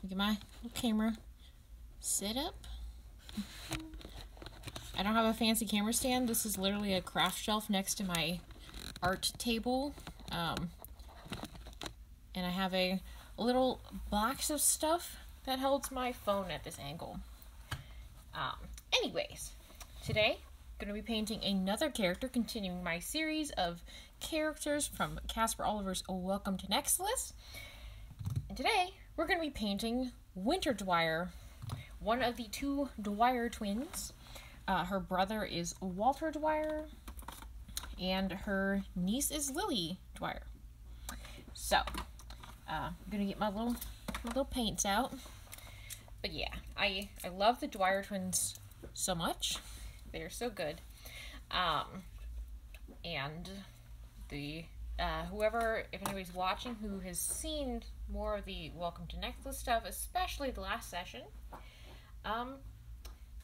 Get my little camera set up. I don't have a fancy camera stand. This is literally a craft shelf next to my art table. And I have a little box of stuff that holds my phone at this angle. Anyways, today I'm going to be painting another character, continuing my series of characters from Casper Oliver's Welcome to Nexilis. And today we're going to be painting Winter Dwyer, one of the two Dwyer twins. Her brother is Walter Dwyer, and her niece is Lily Dwyer. So, I'm gonna get my little paints out. But yeah, I love the Dwyer twins so much. They're so good. And the whoever, if anybody's watching who has seen more of the Welcome to Nexilis stuff, especially the last session,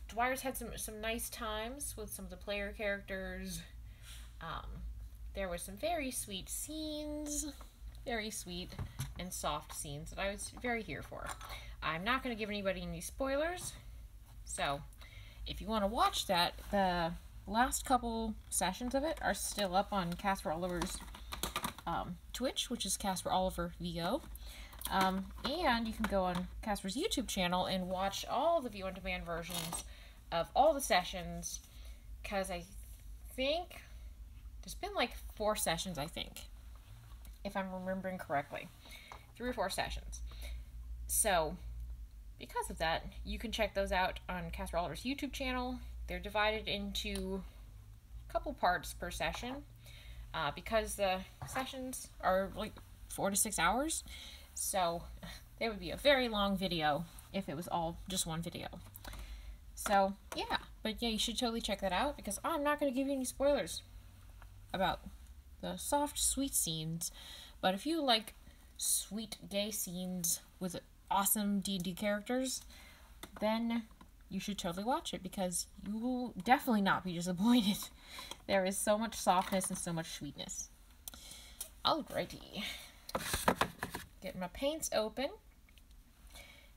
Dwyer's had some nice times with some of the player characters. There were some very sweet scenes, very sweet and soft scenes that I was very here for. I'm not going to give anybody any spoilers, so if you want to watch that, the last couple sessions of it are still up on Casper Oliver's Twitch, which is Casper Oliver VO. And you can go on Casper's YouTube channel and watch all the view-on-demand versions of all the sessions, because I think there's been like 4 sessions, I think, if I'm remembering correctly. 3 or 4 sessions. So, because of that, you can check those out on Casper Oliver's YouTube channel. They're divided into a couple parts per session, because the sessions are like 4 to 6 hours. So, there would be a very long video if it was all just one video. So, yeah. But yeah, you should totally check that out, because I'm not going to give you any spoilers about the soft, sweet scenes. But if you like sweet, gay scenes with awesome D&D characters, then you should totally watch it, because you will definitely not be disappointed. There is so much softness and so much sweetness. Alrighty. Get my paints open.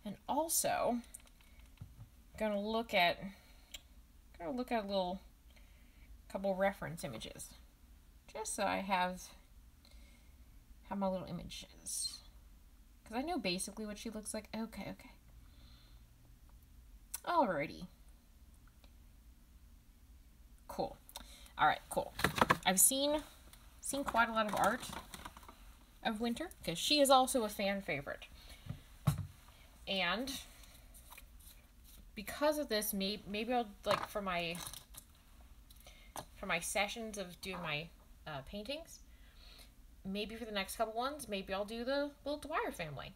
And also, gonna look at a little couple reference images, just so I have my little images, because I know basically what she looks like. Okay. Alrighty. Cool. Alright, cool. I've seen quite a lot of art of Winter, because she is also a fan favorite. And because of this, maybe I'll, like, for my sessions of doing my paintings, maybe for the next couple ones, maybe I'll do the little Dwyer family.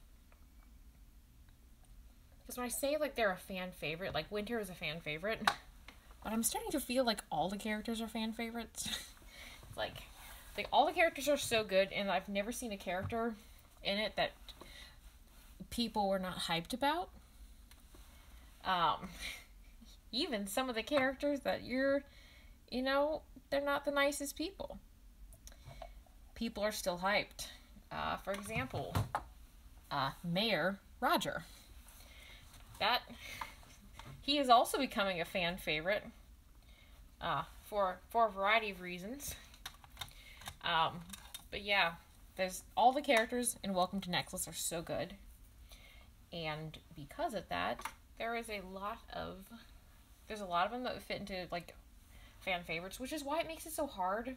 Because when I say, like, they're a fan favorite, like, Winter is a fan favorite, but I'm starting to feel like all the characters are fan favorites. like all the characters are so good, and I've never seen a character in it that people were not hyped about. Even some of the characters that they're not the nicest people. People are still hyped. For example, Mayor Roger. He is also becoming a fan favorite, for a variety of reasons. But yeah, there's all the characters in Welcome to Nexilis are so good, and because of that, there's a lot of them that fit into like fan favorites, which is why it makes it so hard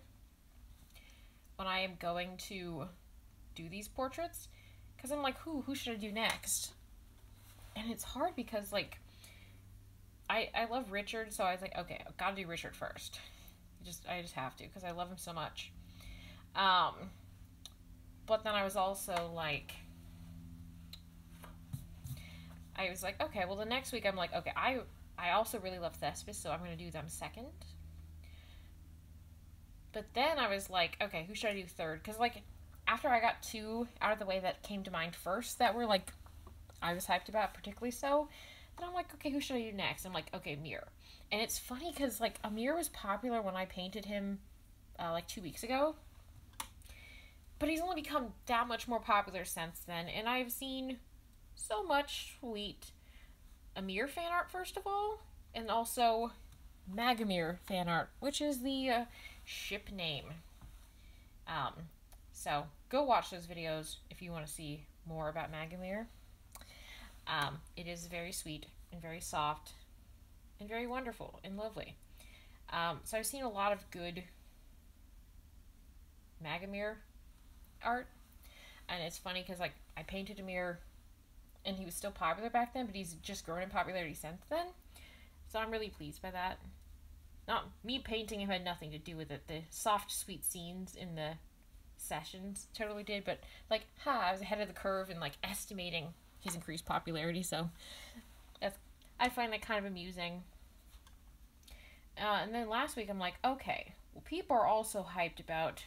when I am going to do these portraits, because I'm like, who should I do next? And it's hard because, like, I love Richard, so I was like, okay, I've got to do Richard first. I just have to, because I love him so much. But then I was also like, okay, well, the next week I'm like, okay, I also really love Thespis, so I'm going to do them second. But then I was like, okay, who should I do third? Because, like, after I got 2 out of the way that came to mind first, that were, like, I was hyped about, particularly so, then I'm like, okay, who should I do next? I'm like, okay, Amir. And it's funny, because, like, Amir was popular when I painted him, like, 2 weeks ago. But he's only become that much more popular since then, and I've seen so much sweet Amir fan art, first of all, and also Magamir fan art, which is the ship name. Um, so go watch those videos if you want to see more about Magamir. It is very sweet and very soft and very wonderful and lovely. So I've seen a lot of good Magamir art, and it's funny because like I painted Amir and he was still popular back then, but he's just grown in popularity since then. So I'm really pleased by that. Not me painting him had nothing to do with it. The soft, sweet scenes in the sessions totally did, but like, I was ahead of the curve in like estimating his increased popularity. So I find that kind of amusing. And then last week I'm like, okay, well, people are also hyped about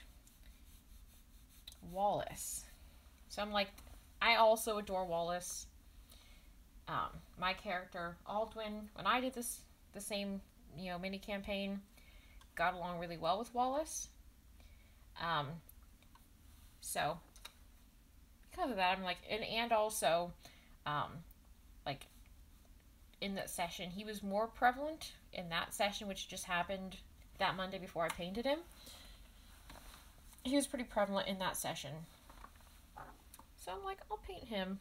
Wallace. So I'm like, I also adore Wallace. My character, Aldwin, when I did the same, mini campaign, got along really well with Wallace. So, because of that, I'm like, and also, like, in that session, he was more prevalent in that session, which just happened that Monday before I painted him. He was pretty prevalent in that session. So I'm like, I'll paint him.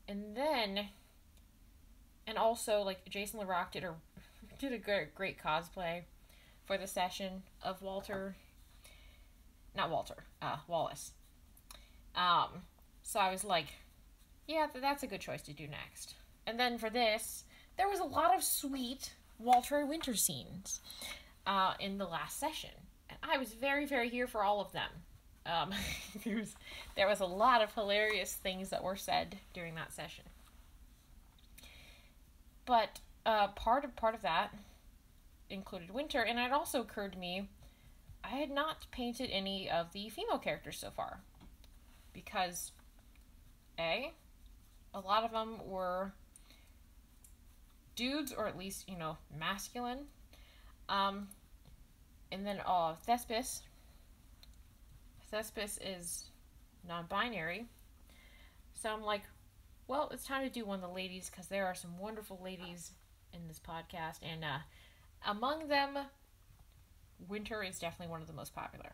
And also, like, Jason LaRock did a great cosplay for the session of Wallace. So I was like, yeah, that's a good choice to do next. And then for this, there was a lot of sweet Walter Winter scenes in the last session. And I was very, very here for all of them. There was a lot of hilarious things that were said during that session. But part of that included Winter, and it also occurred to me I had not painted any of the female characters so far. Because, a lot of them were dudes, or at least, masculine. And then Thespis. Thespis is non-binary. So I'm like, well, it's time to do one of the ladies, because there are some wonderful ladies in this podcast. And among them, Winter is definitely one of the most popular.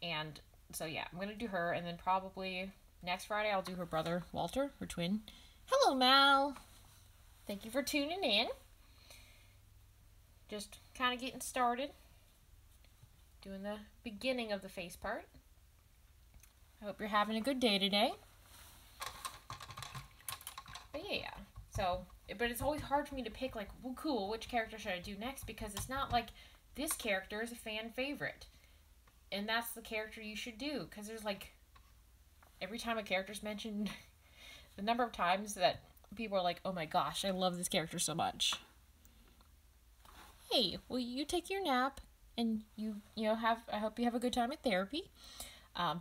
And so, yeah, I'm going to do her. And then probably next Friday, I'll do her brother, Walter, her twin. Hello, Mal. Thank you for tuning in. Just kind of getting started. Doing the beginning of the face part. I hope you're having a good day today. But yeah, but it's always hard for me to pick, like, well, cool, which character should I do next? Because it's not like this character is a fan favorite. And that's the character you should do. Because there's, like, every time a character's mentioned, the number of times that people are like, oh my gosh, I love this character so much. Hey, well, you take your nap, and I hope you have a good time at therapy.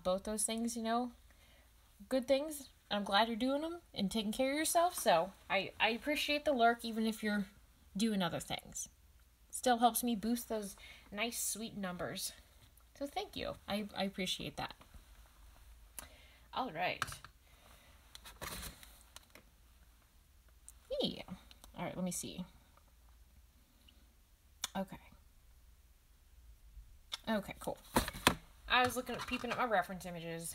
Both those things, good things. I'm glad you're doing them and taking care of yourself. So I appreciate the lurk, even if you're doing other things. Still helps me boost those nice, sweet numbers. So thank you. I appreciate that. All right. Yeah. All right, let me see. Okay, cool. I was peeping at my reference images.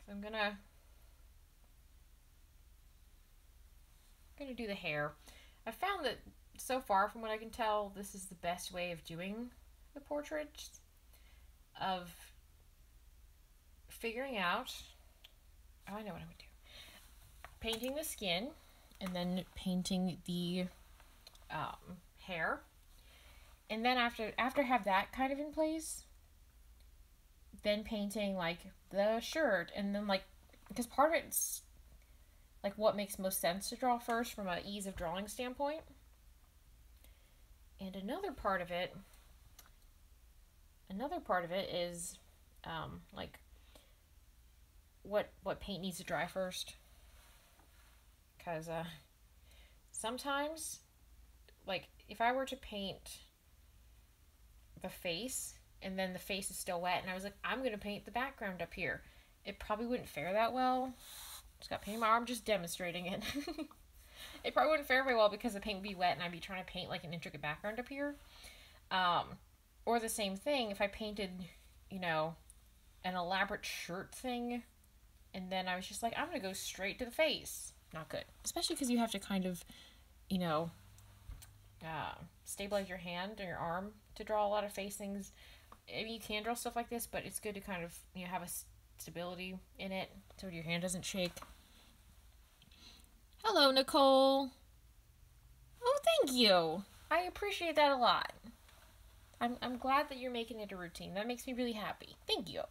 So I'm gonna do the hair. I found that so far, from what I can tell, this is the best way of doing the portraits, of figuring out, I know what I'm gonna do. Painting the skin, and then painting the hair. And then after I have that kind of in place, then painting, like, the shirt. And then, like, because part of it's, like, what makes most sense to draw first from an ease of drawing standpoint. And another part of it is, like, what paint needs to dry first. Because, sometimes, like, if I were to paint the face, and then the face is still wet, and I was like, I'm going to paint the background up here. It probably wouldn't fare that well. Just got paint on my arm, just demonstrating it. It probably wouldn't fare very well because the paint would be wet and I'd be trying to paint like an intricate background up here. Or the same thing if I painted, an elaborate shirt thing, and then I was just like, I'm going to go straight to the face. Not good. Especially because you have to kind of, stabilize your hand or your arm to draw a lot of face things. I mean, you can draw stuff like this, but it's good to kind of, have a stability in it so your hand doesn't shake. Hello, Nicole. Oh, thank you. I appreciate that a lot. I'm glad that you're making it a routine. That makes me really happy. Thank you.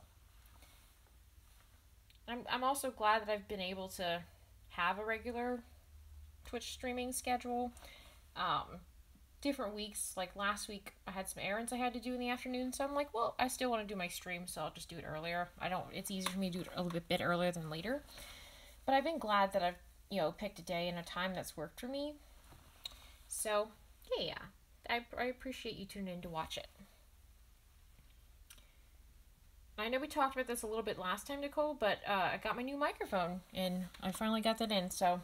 I'm also glad that I've been able to have a regular Twitch streaming schedule. Different weeks, like last week I had some errands I had to do in the afternoon, so I'm like, well, I still want to do my stream, so I'll just do it earlier. It's easier for me to do it a little bit earlier than later. But I've been glad that I've, picked a day and a time that's worked for me. So, yeah. I appreciate you tuning in to watch it. I know we talked about this a little bit last time, Nicole, but I got my new microphone, and I finally got that in, so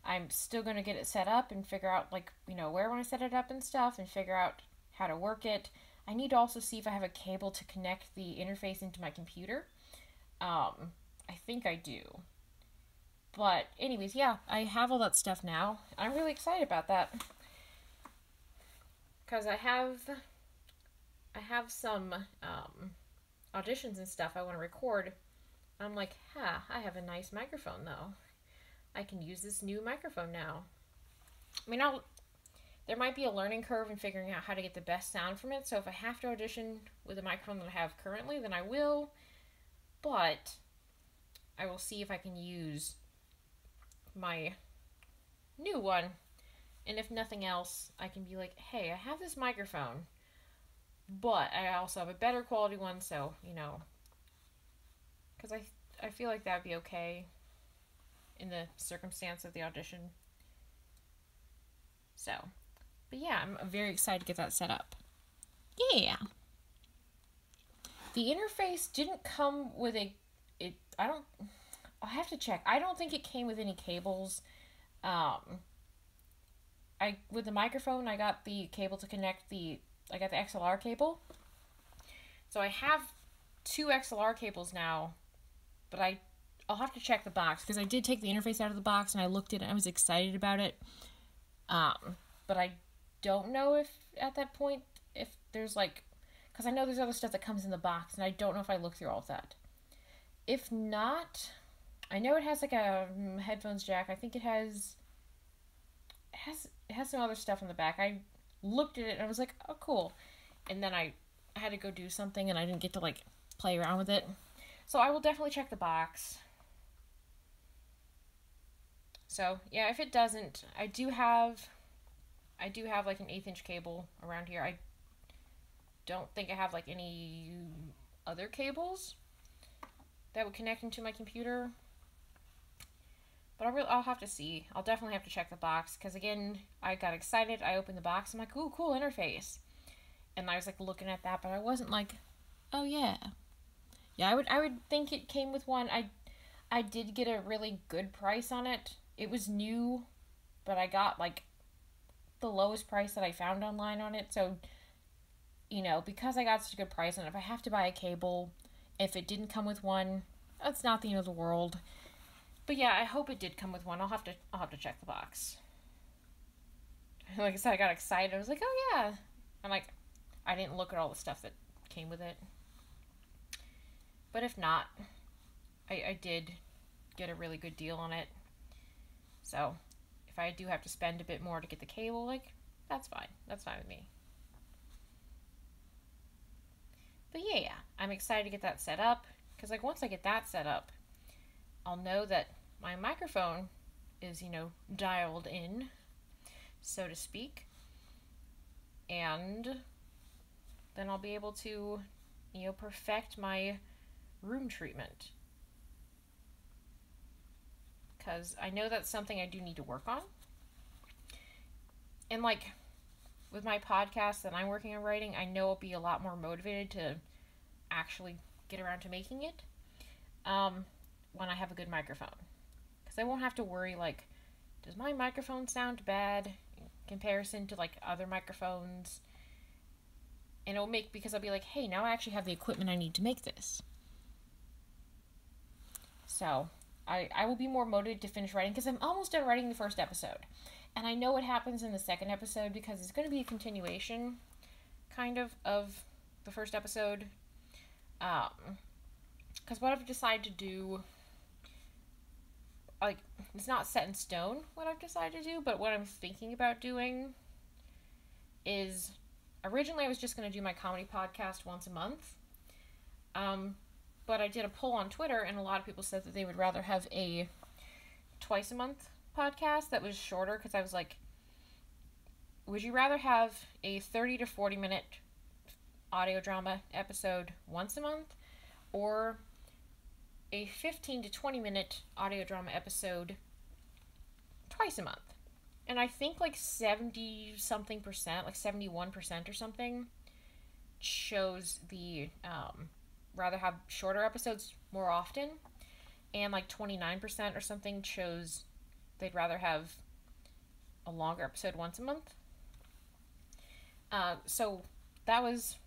I'm still going to get it set up and figure out, where I want to set it up and stuff, and figure out how to work it. I need to also see if I have a cable to connect the interface into my computer. I think I do. But anyways, yeah, I have all that stuff now. I'm really excited about that. Because I have some auditions and stuff I want to record. I'm like, I have a nice microphone though. I can use this new microphone now. I mean, there might be a learning curve in figuring out how to get the best sound from it, so if I have to audition with the microphone that I have currently, then I will. But I will see if I can use my new one. And if nothing else, I can be like, hey, I have this microphone, but I also have a better quality one, so, because I feel like that would be okay in the circumstance of the audition. So, but yeah, I'm very excited to get that set up. Yeah. The interface didn't come with I'll have to check. I don't think it came with any cables. With the microphone, I got the cable to connect I got the XLR cable. So I have 2 XLR cables now, but I'll have to check the box, because I did take the interface out of the box, and I looked at it, and I was excited about it. But I don't know if, at that point, if there's, because I know there's other stuff that comes in the box, and I don't know if I looked through all of that. If not, I know it has, a headphones jack. I think it has some other stuff in the back. I looked at it and I was like, oh, cool. And then I had to go do something and I didn't get to, play around with it. So I will definitely check the box. So, yeah, if it doesn't, I do have an 1/8" cable around here. I don't think I have, any other cables that would connect into my computer. But I'll have to see. I'll definitely have to check the box, because again, I got excited. I opened the box. I'm like, ooh, cool interface. And I was looking at that, but I wasn't like, oh yeah. Yeah, I would think it came with one. I did get a really good price on it. It was new, but I got the lowest price that I found online on it. So, because I got such a good price on it, if I have to buy a cable, if it didn't come with one, that's not the end of the world. But yeah, I hope it did come with one. I'll have to check the box. Like I said, I got excited. I was like, oh yeah. I didn't look at all the stuff that came with it. But if not, I did get a really good deal on it. So, if I do have to spend a bit more to get the cable, that's fine. That's fine with me. But yeah, I'm excited to get that set up. Because, once I get that set up, I'll know that my microphone is, dialed in, so to speak. And then I'll be able to, perfect my room treatment. Because I know that's something I do need to work on. And, with my podcast that I'm working on writing, I know I'll be a lot more motivated to actually get around to making it when I have a good microphone. Because I won't have to worry, like, does my microphone sound bad in comparison to, like, other microphones? And it'll make, because I'll be like, hey, now I actually have the equipment I need to make this. So, I will be more motivated to finish writing, because I'm almost done writing the first episode. And I know what happens in the second episode, because it's going to be a continuation, kind of the first episode. Because what I've decided to do, like, it's not set in stone what I've decided to do, but what I'm thinking about doing is, originally I was just going to do my comedy podcast once a month, but I did a poll on Twitter, and a lot of people said that they would rather have a twice a month podcast that was shorter, because I was like, would you rather have a 30 to 40 minute audio drama episode once a month, or a 15 to 20 minute audio drama episode twice a month? And I think like 70 something percent, like 71% or something, chose the rather have shorter episodes more often, and like 29% or something chose they'd rather have a longer episode once a month. So that was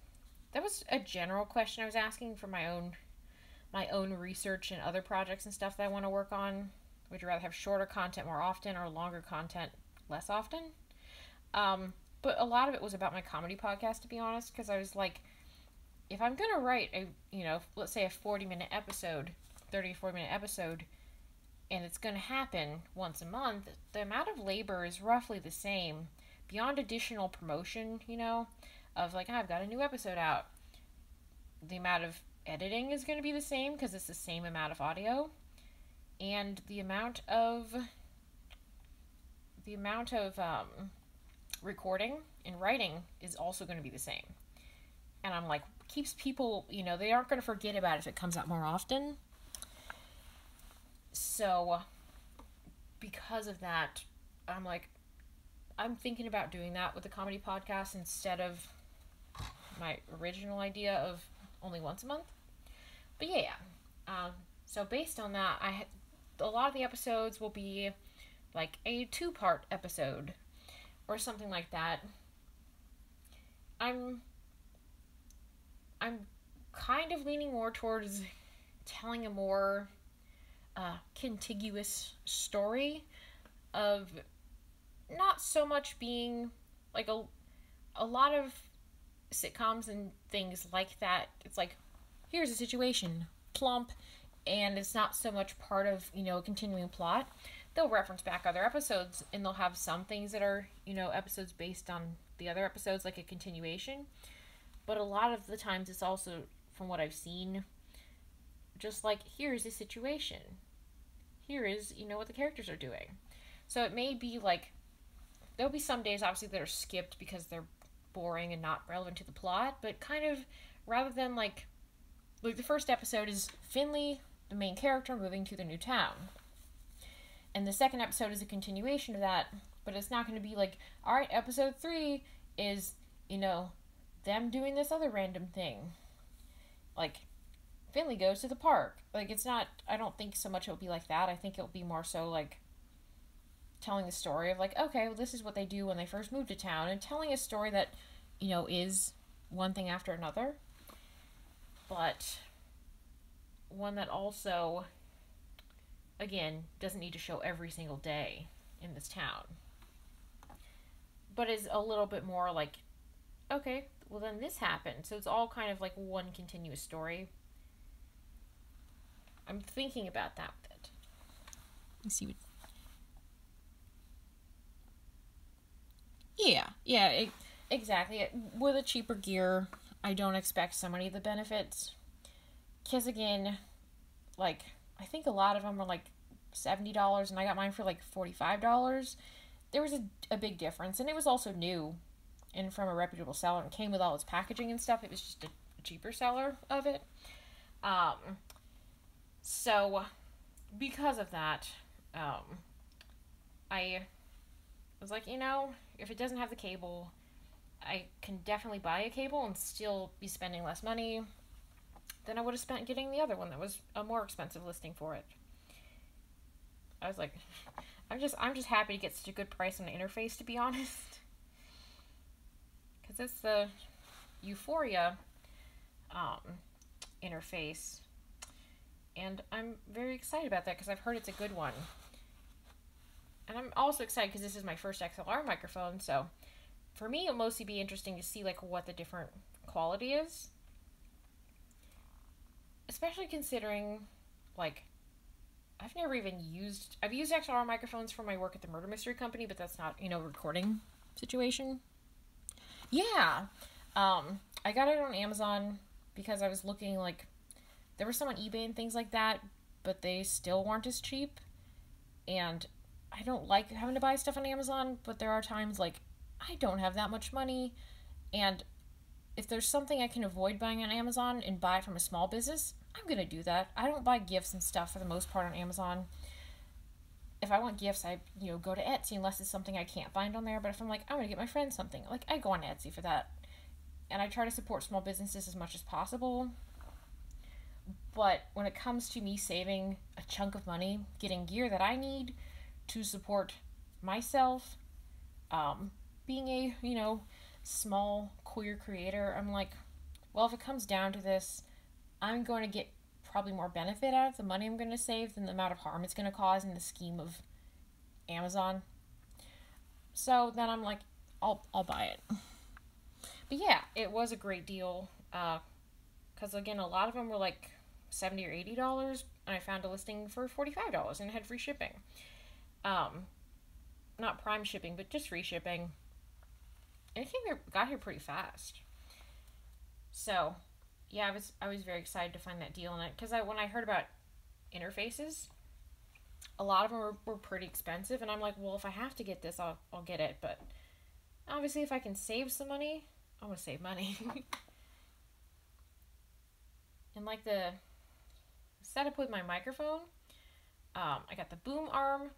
a general question I was asking for my own research and other projects and stuff that I want to work on. Would you rather have shorter content more often, or longer content less often? But a lot of it was about my comedy podcast, to be honest, because I was like, if I'm going to write a, let's say a 40-minute episode, 30 to 40-minute episode, and it's going to happen once a month, the amount of labor is roughly the same, beyond additional promotion, of like, I've got a new episode out. The amount of editing is going to be the same, because it's the same amount of audio, and the amount of recording and writing is also going to be the same. And I'm like, keeps people, they aren't going to forget about it if it comes out more often. So because of that, I'm like, I'm thinking about doing that with the comedy podcast instead of my original idea of only once a month. But yeah. So based on that, a lot of the episodes will be like a 2-part episode or something like that. I'm kind of leaning more towards telling a more contiguous story, of not so much being like a lot of sitcoms and things like that. It's like, here's a situation, plump, and it's not so much part of, a continuing plot. They'll reference back other episodes, and they'll have some things that are, episodes based on the other episodes, like a continuation. But a lot of the times it's also, from what I've seen, just like, here's a situation. Here is, what the characters are doing. So it may be like, there'll be some days, obviously, that are skipped because they're boring and not relevant to the plot, but kind of, rather than like the first episode is Finley, the main character, moving to the new town. And the second episode is a continuation of that, but it's not going to be like, alright, episode 3 is, them doing this other random thing. Like, Finley goes to the park. Like, it's not, I don't think so much it'll be like that. I think it'll be more so like telling the story of like, okay, well, this is what they do when they first move to town, and telling a story that, is one thing after another, but one that also, again, doesn't need to show every single day in this town, but is a little bit more like, okay, well, then this happened. So it's all kind of like one continuous story. I'm thinking about that with it. Let's see what... Yeah, exactly. With a cheaper gear, I don't expect so many of the benefits. Because again, like, I think a lot of them are like $70, and I got mine for like $45. There was a big difference, and it was also new and from a reputable seller, and came with all its packaging and stuff. It was just a cheaper seller of it. So because of that, I was like, if it doesn't have the cable, I can definitely buy a cable and still be spending less money. than I would have spent getting the other one that was a more expensive listing for it. I was like, I'm just happy to get such a good price on the interface, to be honest. Because it's the Euphoria interface. And I'm very excited about that because I've heard it's a good one. And I'm also excited because this is my first XLR microphone, so for me it'll mostly be interesting to see like what the different quality is. Especially considering, like, I've used XLR microphones for my work at the Murder Mystery Company, but that's not, recording situation. Yeah. I got it on Amazon because I was looking, like, there were some on eBay and things like that, but they still weren't as cheap. And I don't like having to buy stuff on Amazon, but there are times, like, I don't have that much money, and if there's something I can avoid buying on Amazon and buy it from a small business, I'm going to do that. I don't buy gifts and stuff for the most part on Amazon. If I want gifts, I, go to Etsy unless it's something I can't find on there. But if I'm like, I'm going to get my friend something, like, I go on Etsy for that. And I try to support small businesses as much as possible. But when it comes to me saving a chunk of money, getting gear that I need to support myself, being a, small queer creator, I'm like, well, if it comes down to this, I'm going to get probably more benefit out of the money I'm going to save than the amount of harm it's going to cause in the scheme of Amazon. So then I'm like, I'll buy it. But yeah, it was a great deal. Because again, a lot of them were like $70 or $80, and I found a listing for $45 and it had free shipping. Not prime shipping, but just free shipping. And it got here pretty fast. So, yeah, I was very excited to find that deal on it, because when I heard about interfaces, a lot of them were pretty expensive, and I'm like, well, if I have to get this, I'll get it. But obviously, if I can save some money, I want to save money. And like the setup with my microphone, I got the boom arm,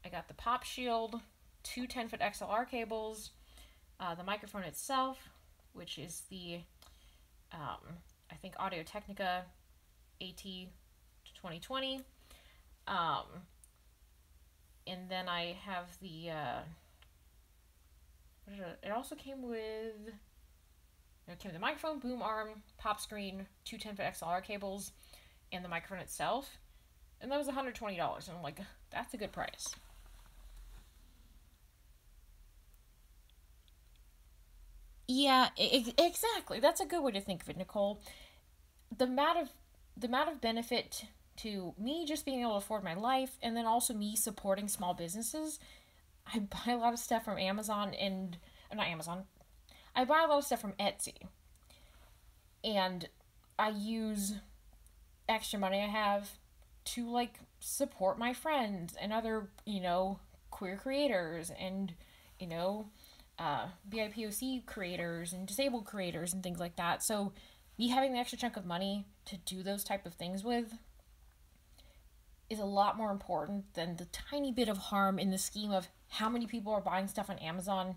I got the pop shield, two 10-foot XLR cables, the microphone itself, which is the, I think, Audio-Technica AT2020. And then I have the, it also came with, the microphone, boom arm, pop screen, two 10-foot XLR cables, and the microphone itself. And that was $120. And I'm like, that's a good price. Yeah, exactly. That's a good way to think of it, Nicole. The amount of benefit to me just being able to afford my life, and then also me supporting small businesses. I buy a lot of stuff from Amazon and not Amazon. I buy a lot of stuff from Etsy. And I use extra money I have to, like, support my friends and other, queer creators and, BIPOC creators and disabled creators and things like that. So me having the extra chunk of money to do those type of things with is a lot more important than the tiny bit of harm in the scheme of how many people are buying stuff on Amazon.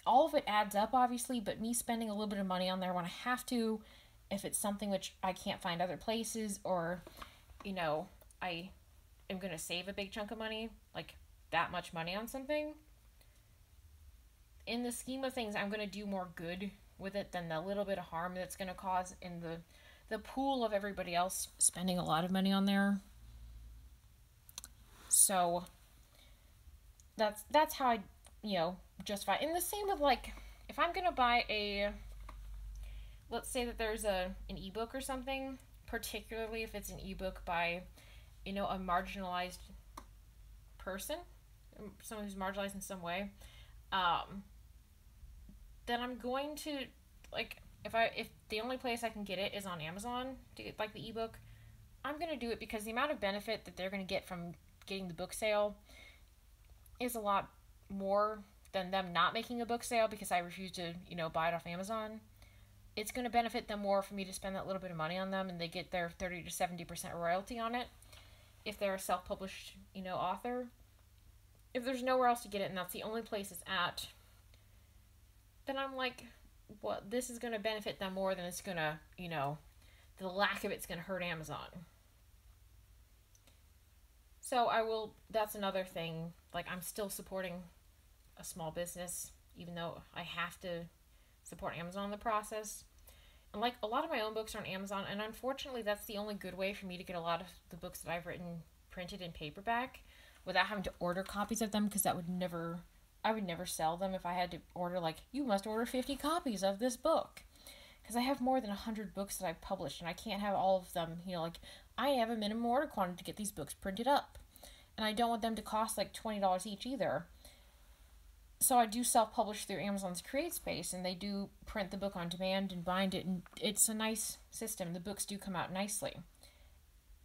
All of it adds up, obviously, but me spending a little bit of money on there when I have to, if it's something which I can't find other places, or, I am going to save a big chunk of money, like that much money on something, in the scheme of things, I'm going to do more good with it than the little bit of harm that's going to cause in the pool of everybody else spending a lot of money on there. So that's how I, justify. And the same with, like, if I'm going to buy let's say that there's an ebook or something, particularly if it's an ebook by, a marginalized person, someone who's marginalized in some way, then I'm going to, like, if the only place I can get it is on Amazon to get, like, the ebook, I'm going to do it because the amount of benefit that they're going to get from getting the book sale is a lot more than them not making a book sale because I refuse to, buy it off Amazon. It's going to benefit them more for me to spend that little bit of money on them, and they get their 30 to 70% royalty on it if they're a self-published, author. If there's nowhere else to get it and that's the only place it's at, then I'm like, well, this is going to benefit them more than it's going to, the lack of it's going to hurt Amazon. So I will, that's another thing. Like, I'm still supporting a small business, even though I have to support Amazon in the process. And like, a lot of my own books are on Amazon, and unfortunately that's the only good way for me to get a lot of the books that I've written printed in paperback without having to order copies of them, because that would never, I would never sell them if I had to order, like, you must order 50 copies of this book. Because I have more than 100 books that I've published, and I can't have all of them, you know, like, I have a minimum order quantity to get these books printed up. And I don't want them to cost like $20 each either. So I do self-publish through Amazon's CreateSpace, and they do print the book on demand and bind it, and it's a nice system. The books do come out nicely.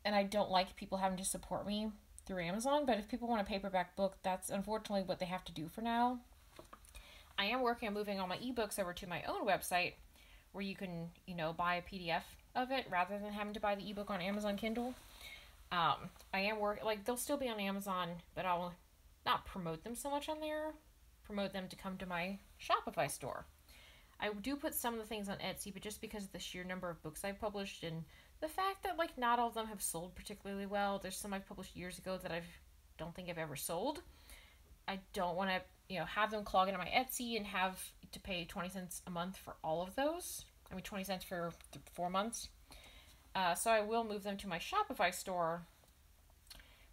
And I don't like people having to support me through Amazon, but if people want a paperback book, that's unfortunately what they have to do for now. I am working on moving all my ebooks over to my own website, where you can, you know, buy a PDF of it rather than having to buy the ebook on Amazon Kindle. I am working, like, they'll still be on Amazon, but I'll not promote them so much on there. Promote them to come to my Shopify store. I do put some of the things on Etsy, but just because of the sheer number of books I've published and the fact that, like, not all of them have sold particularly well. There's some I've published years ago that I don't think I've ever sold. I don't want to, you know, have them clog into my Etsy and have to pay 20 cents a month for all of those. I mean, 20 cents for 4 months. So I will move them to my Shopify store,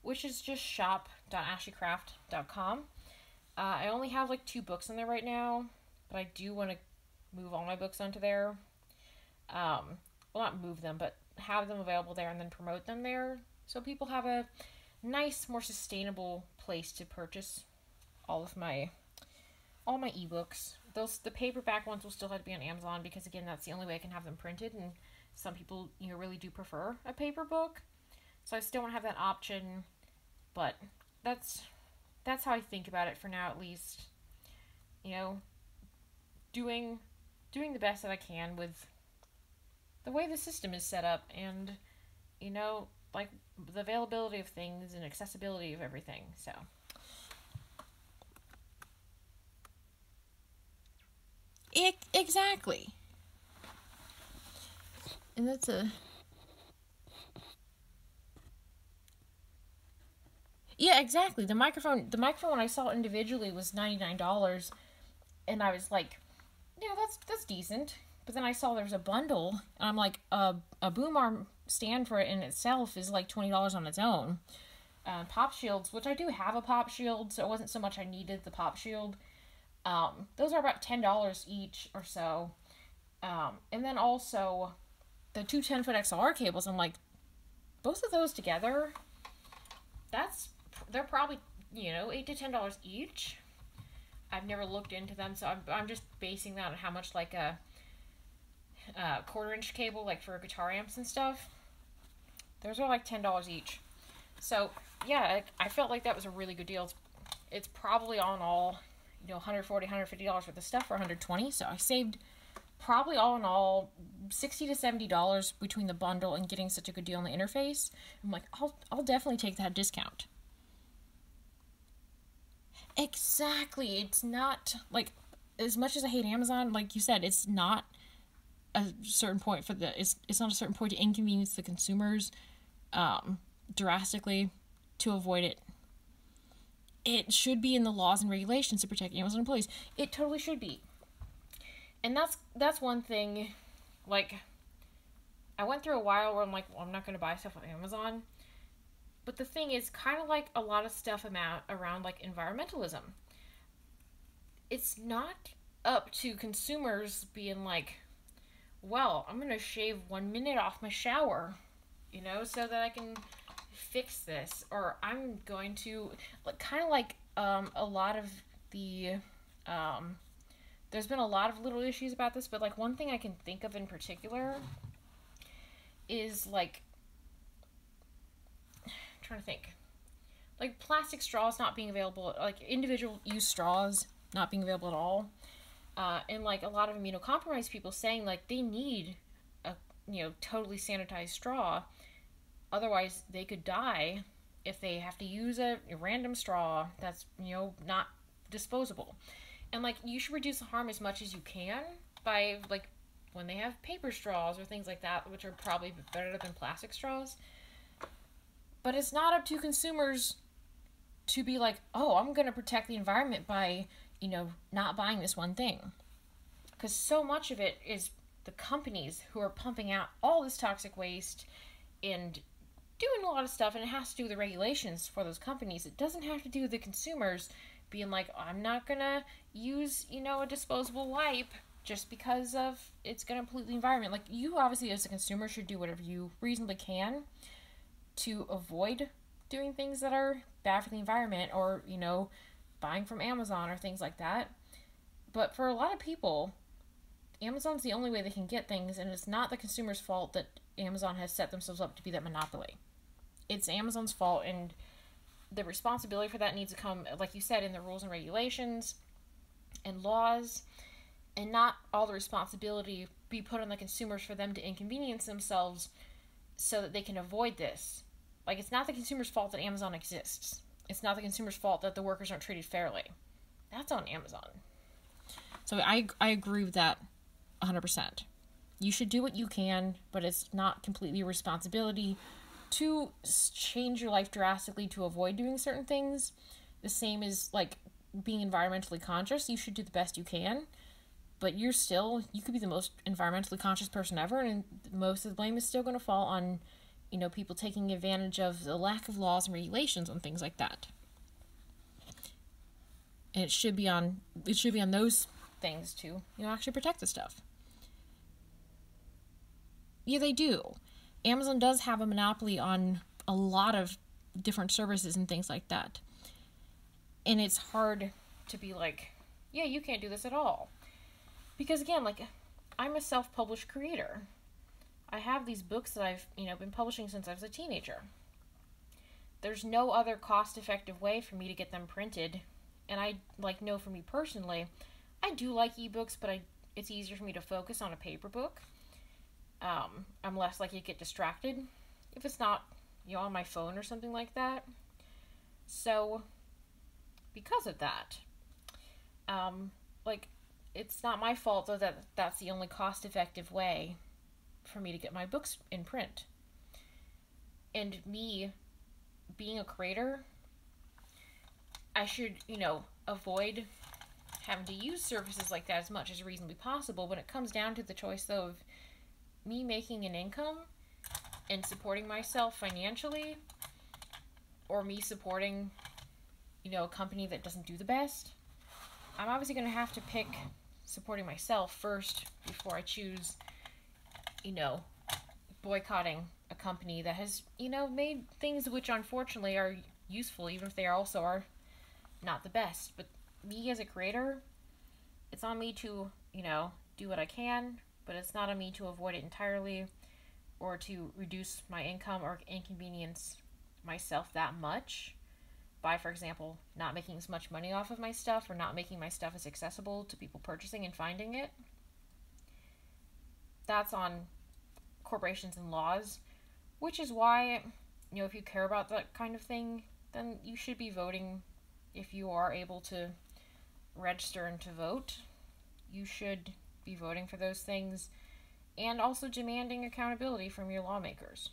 which is just shop.ashleycraft.com. I only have like 2 books in there right now, but I do want to move all my books onto there. Well, not move them, but have them available there and then promote them there, so people have a nice, more sustainable place to purchase all my ebooks. The paperback ones will still have to be on Amazon, because again, that's the only way I can have them printed, and some people, you know, really do prefer a paper book. So I still want to have that option, but that's how I think about it for now, at least. You know, doing the best that I can with the way the system is set up, and, you know, like, the availability of things and accessibility of everything. So exactly. And that's a... Yeah, exactly. The microphone when I saw it individually was $99, and I was like, yeah, that's decent. But then I saw there's a bundle, and I'm like, a boom arm stand for it in itself is like $20 on its own. Pop shields, which I do have a pop shield, so it wasn't so much I needed the pop shield. Those are about $10 each or so. And then also the two 10-foot XLR cables, I'm like, both of those together, they're probably, you know, $8 to $10 each. I've never looked into them, so I'm just basing that on how much, like, a quarter-inch cable, like, for guitar amps and stuff. Those are like $10 each. So, yeah, I felt like that was a really good deal. It's probably all in all, you know, $140, $150 worth of stuff for $120, so I saved probably all in all $60 to $70 between the bundle and getting such a good deal on the interface. I'm like, I'll definitely take that discount. Exactly. It's not, like, as much as I hate Amazon, like you said, it's not a certain point for it's not a certain point to inconvenience the consumers drastically to avoid it. It should be in the laws and regulations to protect Amazon employees. It totally should be. And that's one thing, like, I went through a while where I'm like, well, I'm not going to buy stuff on Amazon. But the thing is, kind of like a lot of stuff around, like, environmentalism, it's not up to consumers being like, well, I'm going to shave 1 minute off my shower, you know, so that I can fix this. Or I'm going to, like, kind of like a lot of the... there's been a lot of little issues about this, but, like, one thing I can think of in particular is, like, I'm trying to think, like, plastic straws not being available, like, individual use straws not being available at all, and, like, a lot of immunocompromised people saying, like, they need a, you know, totally sanitized straw, otherwise they could die if they have to use a random straw that's, you know, not disposable. And, like, you should reduce the harm as much as you can by, like, when they have paper straws or things like that, which are probably better than plastic straws. But it's not up to consumers to be like, oh, I'm going to protect the environment by, not buying this one thing. Because so much of it is the companies who are pumping out all this toxic waste and doing a lot of stuff, and it has to do with the regulations for those companies. It doesn't have to do with the consumers being like, I'm not going to use, a disposable wipe just because of it's going to pollute the environment. Like, you obviously as a consumer should do whatever you reasonably can to avoid doing things that are bad for the environment, or, buying from Amazon or things like that. But for a lot of people, Amazon's the only way they can get things, and it's not the consumer's fault that Amazon has set themselves up to be that monopoly. It's Amazon's fault, and the responsibility for that needs to come, like you said, in the rules and regulations and laws, and not all the responsibility be put on the consumers for them to inconvenience themselves so that they can avoid this. Like, it's not the consumer's fault that Amazon exists. It's not the consumer's fault that the workers aren't treated fairly. That's on Amazon. So I agree with that 100%. You should do what you can, but it's not completely your responsibility to change your life drastically to avoid doing certain things. The same as, like, being environmentally conscious. You should do the best you can, but you could be the most environmentally conscious person ever, and most of the blame is still going to fall on, people taking advantage of the lack of laws and regulations on things like that. And it should be on those things to, actually protect the stuff. Yeah, they do. Amazon does have a monopoly on a lot of different services and things like that. And it's hard to be like, yeah, you can't do this at all. Because again, like, I'm a self-published creator. I have these books that I've, been publishing since I was a teenager. There's no other cost-effective way for me to get them printed. And I, know for me personally, I do like ebooks, but it's easier for me to focus on a paper book. I'm less likely to get distracted if it's not, on my phone or something like that. So, because of that, it's not my fault, though, that that's the only cost-effective way for me to get my books in print. And me being a creator, I should, avoid having to use services like that as much as reasonably possible. When it comes down to the choice, though, of me making an income and supporting myself financially, or me supporting, a company that doesn't do the best, I'm obviously going to have to pick supporting myself first before I choose, boycotting a company that has, made things which unfortunately are useful, even if they also are not the best. But me as a creator, it's on me to, do what I can, but it's not on me to avoid it entirely or to reduce my income or inconvenience myself that much by, for example, not making as much money off of my stuff or not making my stuff as accessible to people purchasing and finding it. That's on corporations and laws, which is why, if you care about that kind of thing, then you should be voting. If you are able to register and to vote, you should be voting for those things, and also demanding accountability from your lawmakers.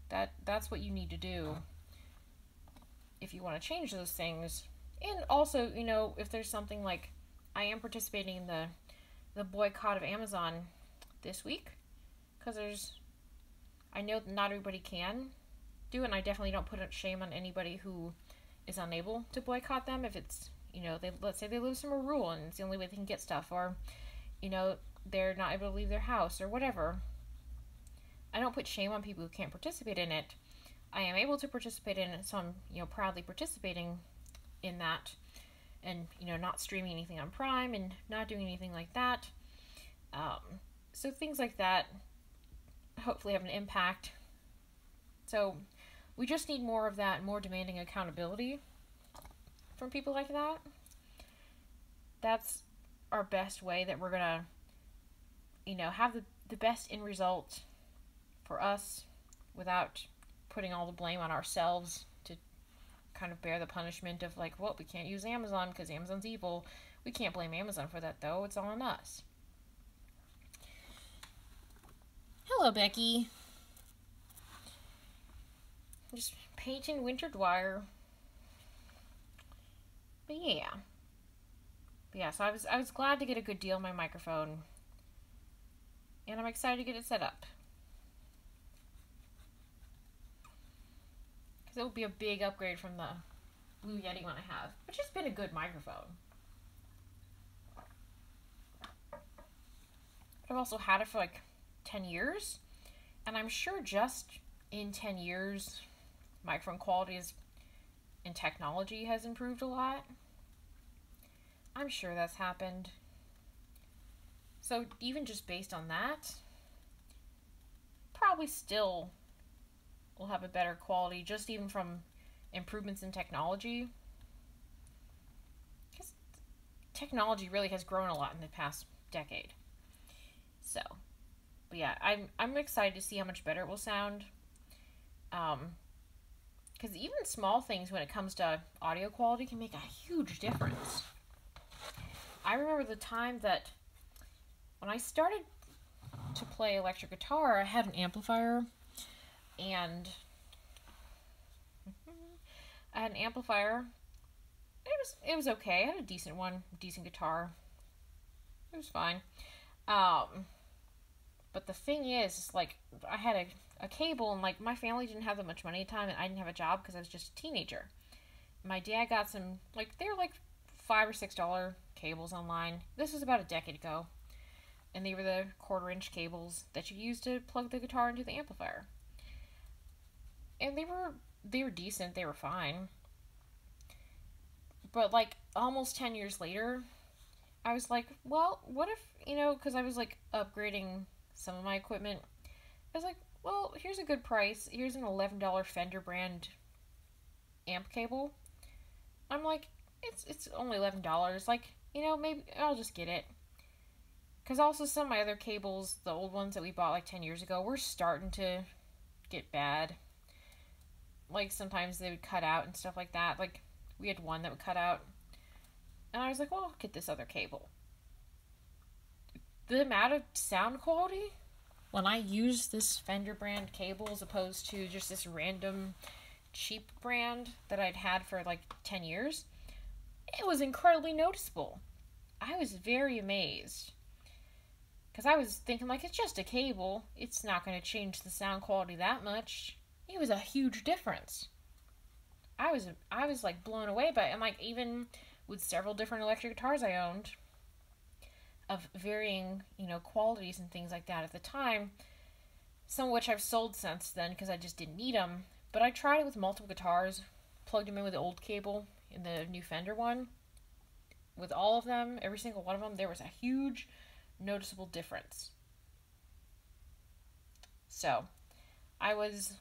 That's what you need to do if you want to change those things. And also, if there's something like, I am participating in the boycott of Amazon this week, because I know that not everybody can do it, and I definitely don't put shame on anybody who is unable to boycott them. If it's, let's say they live somewhere rural and it's the only way they can get stuff, or, they're not able to leave their house or whatever. I don't put shame on people who can't participate in it. I am able to participate in it, so I'm, proudly participating in that, and, not streaming anything on Prime and not doing anything like that. So things like that hopefully have an impact. So we just need more of that, more demanding accountability from people like that. That's our best way that we're gonna, have the best end result for us without putting all the blame on ourselves to kind of bear the punishment of we can't use Amazon because Amazon's evil. We can't blame Amazon for that, though. It's all on us. Hello, Becky. Just painting winter Dwyer. But yeah. So I was glad to get a good deal on my microphone, and I'm excited to get it set up because it will be a big upgrade from the Blue Yeti one I have, which has been a good microphone. But I've also had it for like 10 years, and I'm sure just in 10 years, microphone quality and technology has improved a lot. I'm sure that's happened. So even just based on that, probably still will have a better quality just even from improvements in technology. Because technology really has grown a lot in the past decade. So, but yeah, I'm excited to see how much better it will sound. Because even small things when it comes to audio quality can make a huge difference. I remember the time that when I started to play electric guitar, I had an amplifier, and It was okay. I had a decent one, decent guitar. It was fine. But the thing is, like, I had a cable, and like my family didn't have that much money at the time, and I didn't have a job because I was just a teenager. My dad got some, like, they were like $5 or $6 cables online. This was about a decade ago, and they were the 1/4-inch cables that you use to plug the guitar into the amplifier. And they were decent. They were fine. But like almost 10 years later, I was like, well, what if, because I was like upgrading some of my equipment. I was like, well, here's a good price. Here's an $11 Fender brand amp cable. I'm like, it's only $11. Like, maybe I'll just get it. Because also some of my other cables, the old ones that we bought like 10 years ago, were starting to get bad. Like sometimes they would cut out and stuff like that. Like we had one that would cut out. And I was like, well, I'll get this other cable. The amount of sound quality when I use this Fender brand cable as opposed to just this random cheap brand that I'd had for like 10 years, it was incredibly noticeable. I was very amazed. Because I was thinking, like, it's just a cable. It's not going to change the sound quality that much. It was a huge difference. I was like blown away by it. And like even with several different electric guitars I owned of varying, qualities and things like that at the time, some of which I've sold since then because I just didn't need them. But I tried it with multiple guitars, plugged them in with the old cable in the new Fender one. With all of them, every single one of them, there was a huge noticeable difference. So I was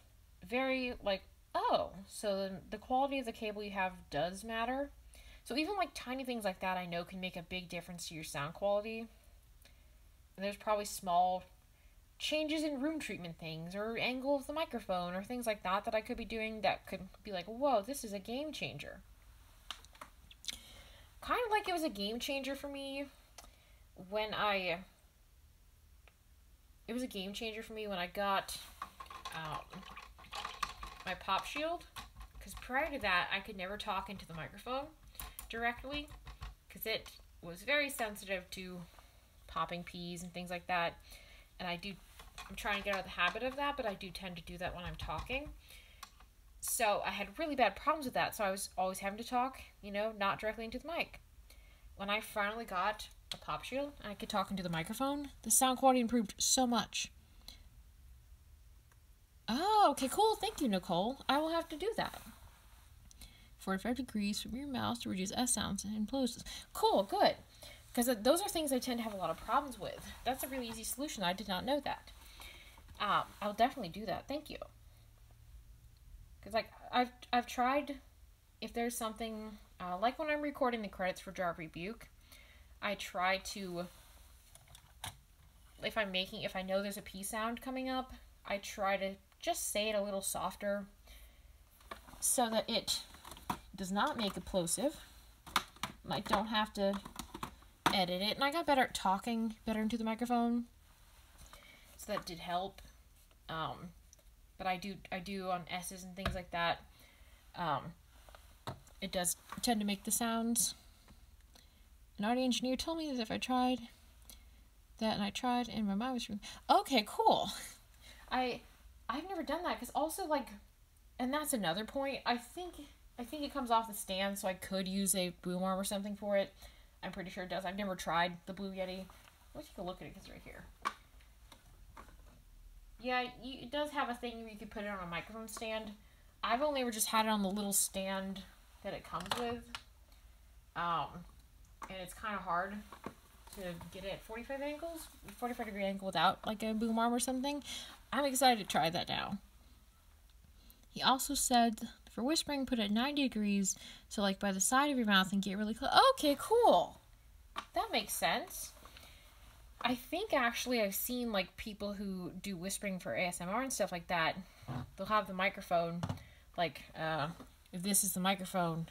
very like, oh, so the quality of the cable you have does matter. So even like tiny things like that I know can make a big difference to your sound quality. And there's probably small changes in room treatment things or angle of the microphone or things like that I could be doing that could be like, whoa, this is a game changer. Kind of like it was a game changer for me when I got my pop shield, because prior to that I could never talk into the microphone directly because it was very sensitive to popping peas and things like that, and I'm trying to get out of the habit of that, but I do tend to do that when I'm talking. So I had really bad problems with that, so I was always having to talk, not directly into the mic. When I finally got a pop shield and I could talk into the microphone, the sound quality improved so much. Oh, okay, cool. Thank you, Nicole. I will have to do that. 45 degrees from your mouse to reduce S sounds and implosions. Cool, good. Because those are things I tend to have a lot of problems with. That's a really easy solution. I did not know that. I'll definitely do that. Thank you. Because like I've tried, if there's something like when I'm recording the credits for Jar Rebuke, I try to, if I know there's a P sound coming up, I try to just say it a little softer so that it does not make a plosive. I don't have to edit it. And I got better at talking better into the microphone, so that did help. But I do on S's and things like that. It does tend to make the sounds. An audio engineer told me that if I tried that, and I tried, and my mind was okay, cool. I've never done that, because also, like, and that's another point. I think it comes off the stand, so I could use a boom arm or something for it. I'm pretty sure it does. I've never tried the Blue Yeti. Let me take a look at it, because it's right here. Yeah, it does have a thing where you can put it on a microphone stand. I've only ever just had it on the little stand that it comes with. And it's kind of hard to get it at 45 degree angle without like a boom arm or something. I'm excited to try that now. He also said for whispering, put it at 90 degrees, so like by the side of your mouth and get really close. Okay, cool. That makes sense. I think actually I've seen like people who do whispering for ASMR and stuff like that. They'll have the microphone, like if this is the microphone,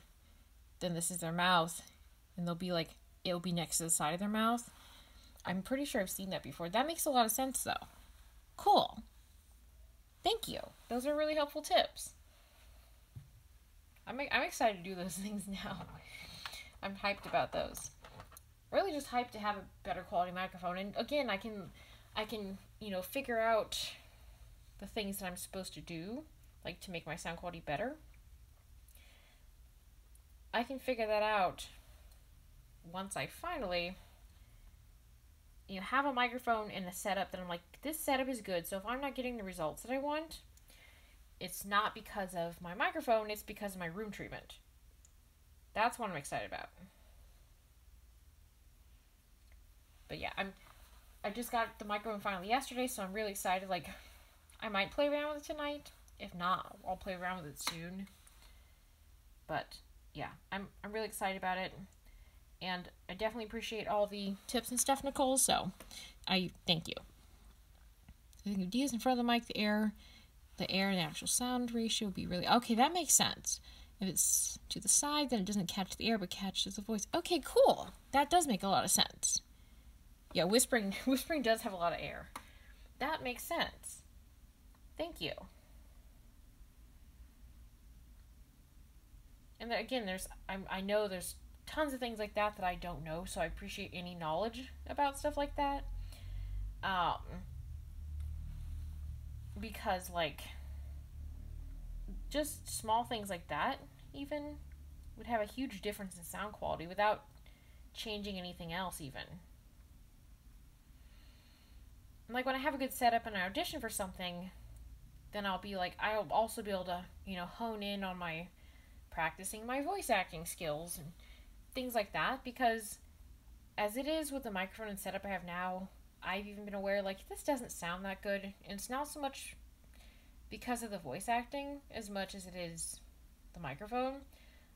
then this is their mouth, and they'll be like, it'll be next to the side of their mouth. I'm pretty sure I've seen that before. That makes a lot of sense though. Cool. Thank you. Those are really helpful tips. I'm excited to do those things now. I'm hyped about those. Really just hyped to have a better quality microphone. And again, I can figure out the things that I'm supposed to do, like to make my sound quality better. I can figure that out once I finally have a microphone and a setup that I'm like, this setup is good. So if I'm not getting the results that I want, it's not because of my microphone, it's because of my room treatment. That's what I'm excited about. But yeah, I just got the microphone finally yesterday, so I'm really excited. Like, I might play around with it tonight. If not, I'll play around with it soon. But yeah, I'm really excited about it. And I definitely appreciate all the tips and stuff, Nicole, so I thank you. I think if D is in front of the mic, the air and the actual sound ratio would be really... Okay, that makes sense. If it's to the side, then it doesn't catch the air, but catches the voice. Okay, cool. That does make a lot of sense. Yeah, whispering does have a lot of air. That makes sense. Thank you. And then, again, I know there's tons of things like that I don't know, so I appreciate any knowledge about stuff like that. Because, like, just small things like that even would have a huge difference in sound quality without changing anything else even. And, like, when I have a good setup and I audition for something, then I'll also be able to, hone in on my practicing my voice acting skills and things like that, because as it is with the microphone and setup I have now, I've even been aware, like, this doesn't sound that good, and it's not so much because of the voice acting as much as it is the microphone.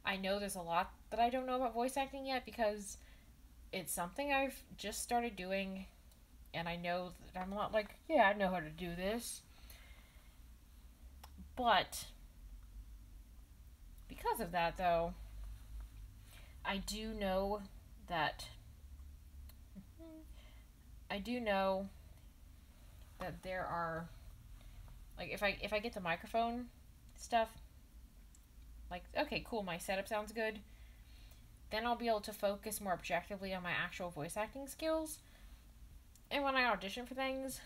I know there's a lot that I don't know about voice acting yet, because it's something I've just started doing, and I know that I'm not like, yeah, I know how to do this. But because of that, though, I do know that there are, like, if I get the microphone stuff, like, okay, cool, my setup sounds good, then I'll be able to focus more objectively on my actual voice acting skills. And when I audition for things,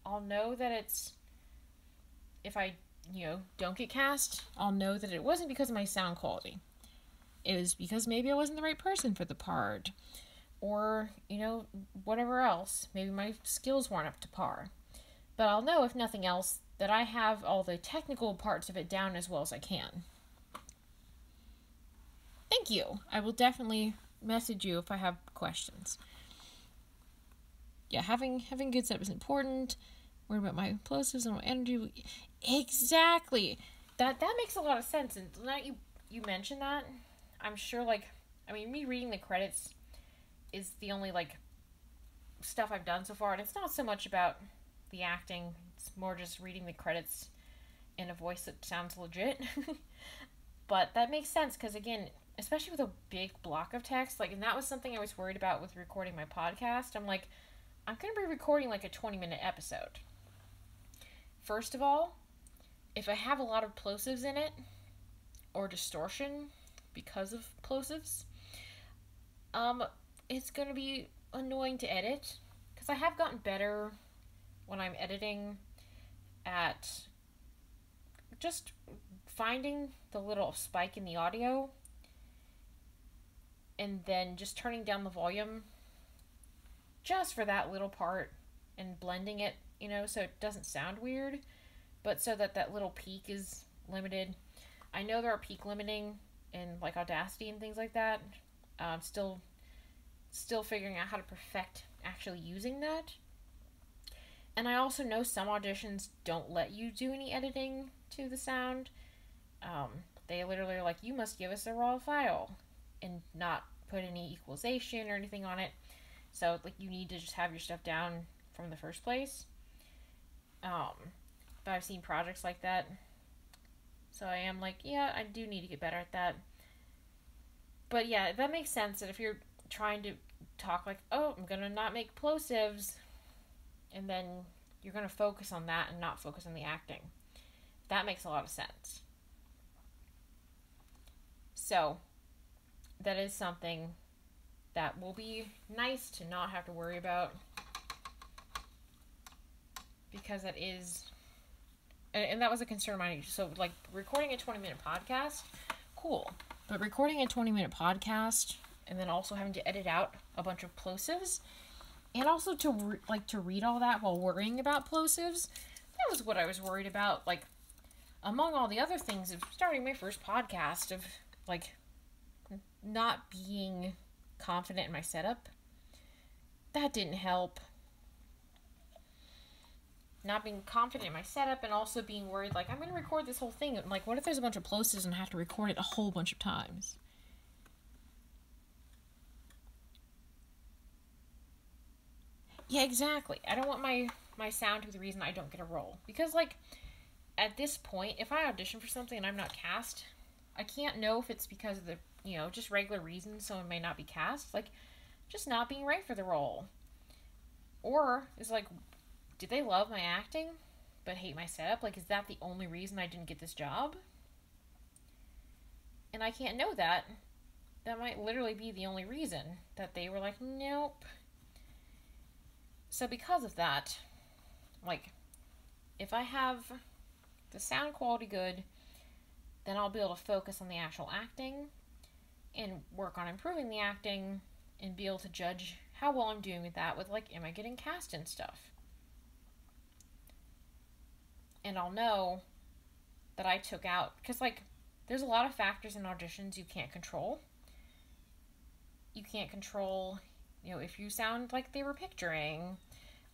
I'll know that it's, if I, don't get cast, I'll know that it wasn't because of my sound quality. It was because maybe I wasn't the right person for the part. Or, whatever else. Maybe my skills weren't up to par. But I'll know, if nothing else, that I have all the technical parts of it down as well as I can. Thank you. I will definitely message you if I have questions. Yeah, having good setup is important. Worried about my plosives and my energy. Exactly. That makes a lot of sense. And now you mentioned that, I'm sure, me reading the credits is the only, stuff I've done so far. And it's not so much about the acting. It's more just reading the credits in a voice that sounds legit. But that makes sense, because, again, especially with a big block of text, and that was something I was worried about with recording my podcast. I'm like, I'm going to be recording, a 20-minute episode. First of all, if I have a lot of plosives in it, or distortion because of plosives, it's going to be annoying to edit, because I have gotten better when I'm editing at just finding the little spike in the audio and then just turning down the volume just for that little part and blending it, so it doesn't sound weird, but so that that little peak is limited. I know there are peak limiting in like Audacity and things like that. Still figuring out how to perfect actually using that. And I also know some auditions don't let you do any editing to the sound. They literally are like, you must give us a raw file and not put any equalization or anything on it. So like you need to just have your stuff down from the first place. But I've seen projects like that. So I am like, yeah, I do need to get better at that. But yeah, that makes sense that if you're trying to talk like, oh, I'm gonna not make plosives, and then you're gonna focus on that and not focus on the acting. That makes a lot of sense. So that is something that will be nice to not have to worry about, because it is, and that was a concern of mine. So like recording a 20-minute podcast, cool, but recording a 20-minute podcast and then also having to edit out a bunch of plosives, and also to read all that while worrying about plosives, that was what I was worried about. Like, among all the other things of starting my first podcast, of like not being confident in my setup, that didn't help. Not being confident in my setup, and also being worried, like, I'm going to record this whole thing, and like, what if there's a bunch of plosives and I have to record it a whole bunch of times? Yeah, exactly. I don't want my sound to be the reason I don't get a role. Because, like, at this point, if I audition for something and I'm not cast, I can't know if it's because of the, just regular reasons someone may not be cast. Like, just not being right for the role. Or, it's like, did they love my acting but hate my setup? Like, is that the only reason I didn't get this job? And I can't know that. That might literally be the only reason that they were like, nope. So because of that, like, if I have the sound quality good, then I'll be able to focus on the actual acting and work on improving the acting and be able to judge how well I'm doing with that, with like, am I getting cast and stuff? And I'll know that I took out, because like, there's a lot of factors in auditions you can't control. You can't control, if you sound like they were picturing,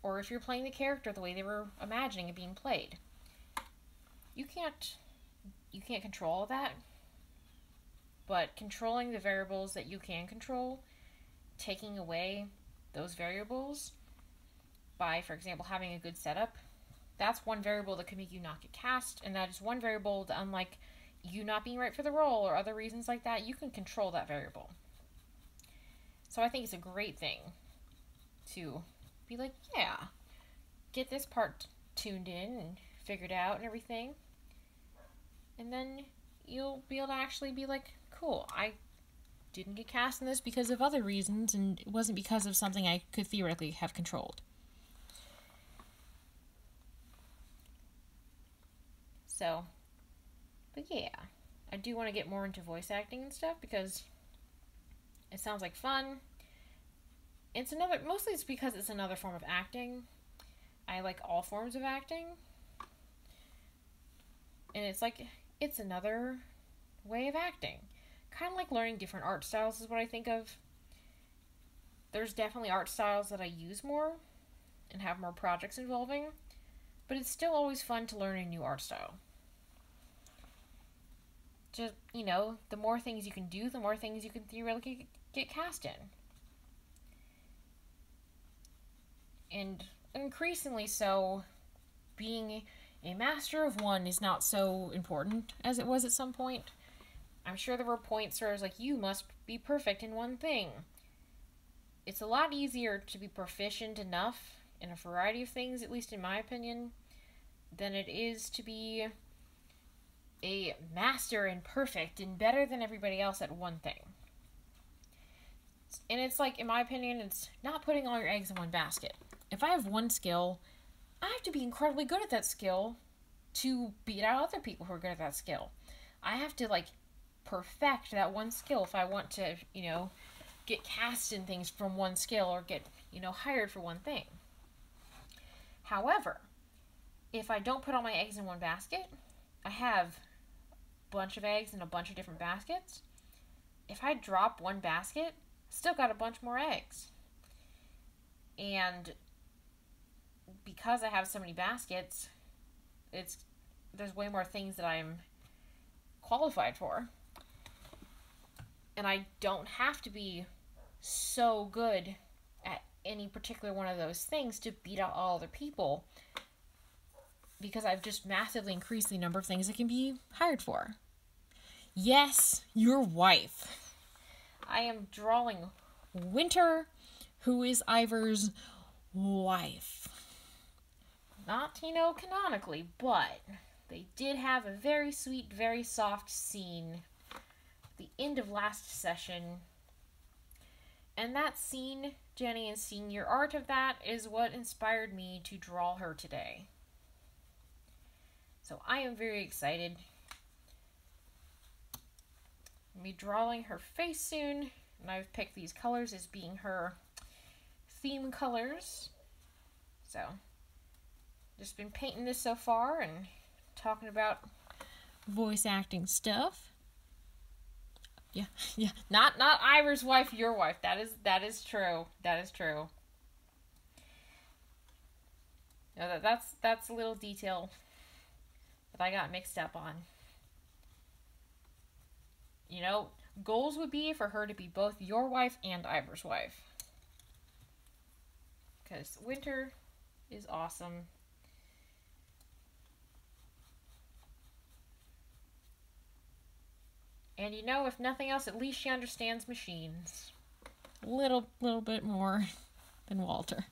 or if you're playing the character the way they were imagining it being played. You can't control all that. But controlling the variables that you can control, taking away those variables by, for example, having a good setup, that's one variable that could make you not get cast, and that is one variable that, unlike you not being right for the role or other reasons like that, you can control that variable. So I think it's a great thing to be like, yeah, get this part tuned in and figured out and everything. And then you'll be able to actually be like, cool, I didn't get cast in this because of other reasons, and it wasn't because of something I could theoretically have controlled. So, but yeah, I do want to get more into voice acting and stuff, because it sounds like fun. Mostly it's because it's another form of acting. I like all forms of acting. And it's like, it's another way of acting. Kind of like learning different art styles is what I think of. There's definitely art styles that I use more and have more projects involving, but it's still always fun to learn a new art style. Just, the more things you can do, the more things you can theoretically get cast in. And increasingly so, being a master of one is not so important as it was at some point. I'm sure there were points where I was like, you must be perfect in one thing. It's a lot easier to be proficient enough in a variety of things, at least in my opinion, than it is to be a master and perfect and better than everybody else at one thing. And it's like, in my opinion, it's not putting all your eggs in one basket. If I have one skill, I have to be incredibly good at that skill to beat out other people who are good at that skill. I have to, like, perfect that one skill if I want to, get cast in things from one skill or get, hired for one thing. However, if I don't put all my eggs in one basket, I have a bunch of eggs in a bunch of different baskets. If I drop one basket, still got a bunch more eggs. And because I have so many baskets, there's way more things that I'm qualified for. And I don't have to be so good at any particular one of those things to beat out all other people, because I've just massively increased the number of things I can be hired for. Yes, your wife. I am drawing Winter, who is Ivor's wife. Not, canonically, but they did have a very sweet, very soft scene at the end of last session. And that scene, Jenny, and seeing your art of that is what inspired me to draw her today. So I am very excited. I'll be drawing her face soon, and I've picked these colors as being her theme colors. So, just been painting this so far and talking about voice acting stuff. Yeah. Not Ivor's wife, your wife. That is true. That is true. No, that's a little detail that I got mixed up on. Goals would be for her to be both your wife and Ivor's wife. Because Winter is awesome. And if nothing else, at least she understands machines. Little bit more than Walter.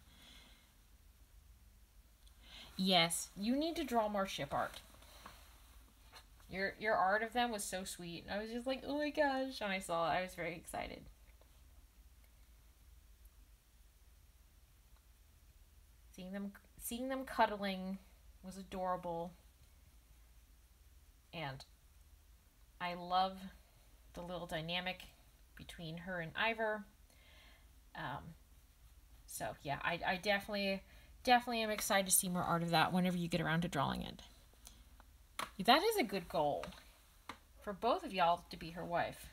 Yes, you need to draw more ship art. Your art of them was so sweet. I was just like, oh my gosh. When I saw it, I was very excited. Seeing them cuddling was adorable. And I love the little dynamic between her and Ivor. So yeah, I definitely am excited to see more art of that whenever you get around to drawing it. That is a good goal for both of y'all to be her wife.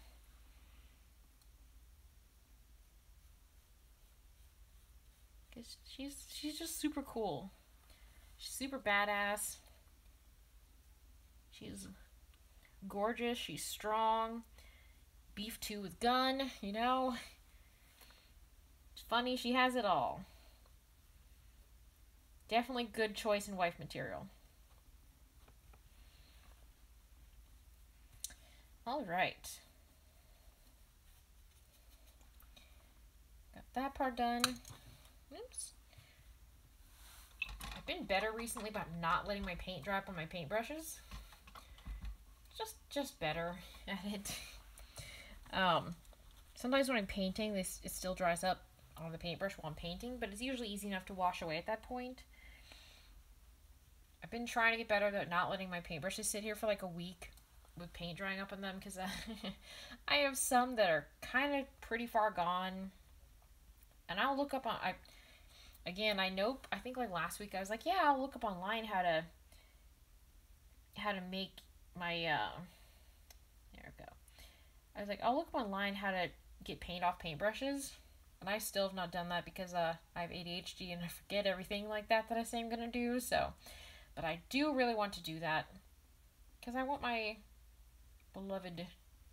Because she's just super cool. She's super badass. She's gorgeous. She's strong. Beef 2 with gun, It's funny. She has it all. Definitely good choice in wife material. All right. Got that part done. Oops. I've been better recently about not letting my paint dry up on my paintbrushes. Just better at it. Sometimes when I'm painting, it still dries up on the paintbrush while I'm painting, but it's usually easy enough to wash away at that point. I've been trying to get better at not letting my paintbrushes sit here for like a week with paint drying up on them, because I have some that are kind of pretty far gone, and I'll look up on, I think like last week I was like, yeah, I'll look up online how to make my, there we go. I was like, I'll look up online how to get paint off paintbrushes, and I still have not done that because I have ADHD and I forget everything like that I say I'm going to do, so, but I do really want to do that, because I want my beloved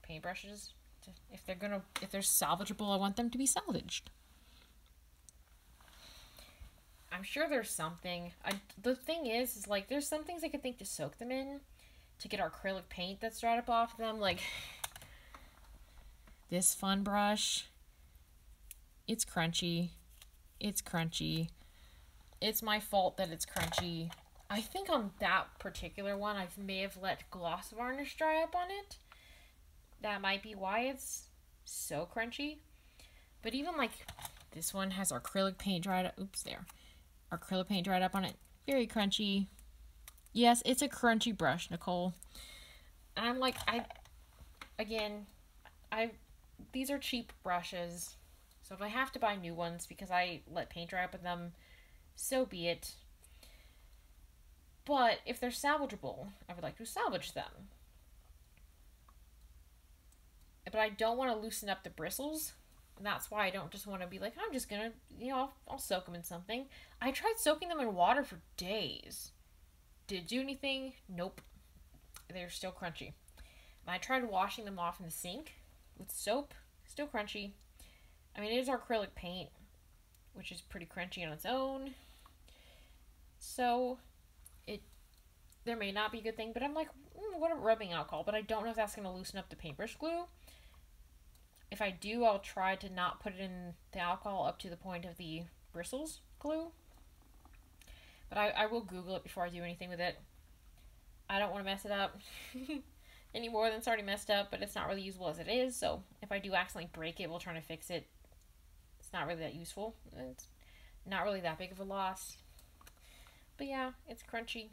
paintbrushes to, if they're salvageable, I want them to be salvaged. I'm sure there's something. The thing is like, there's some things I could think to soak them in to get our acrylic paint that's dried up off them. Like, this fun brush. It's crunchy. It's crunchy. It's my fault that it's crunchy. I think on that particular one, I may have let gloss varnish dry up on it. That might be why it's so crunchy. But even like this one has acrylic paint dried up. Oops, there. Acrylic paint dried up on it. Very crunchy. Yes, it's a crunchy brush, Nicole. And I'm like, these are cheap brushes. So if I have to buy new ones because I let paint dry up with them, so be it. But if they're salvageable, I would like to salvage them. But I don't want to loosen up the bristles. And that's why I don't just want to be like, I'm just going to, I'll soak them in something. I tried soaking them in water for days. Did it do anything? Nope. They're still crunchy. And I tried washing them off in the sink with soap. Still crunchy. I mean, it is acrylic paint, which is pretty crunchy on its own. So, there may not be a good thing, but I'm like, what a rubbing alcohol. But I don't know if that's going to loosen up the paintbrush glue. If I do, I'll try to not put it in the alcohol up to the point of the bristles glue. But I will Google it before I do anything with it. I don't want to mess it up any more than it's already messed up, but it's not really usable as it is. So if I do accidentally break it while trying to fix it, it's not really that useful. It's not really that big of a loss. But yeah, it's crunchy.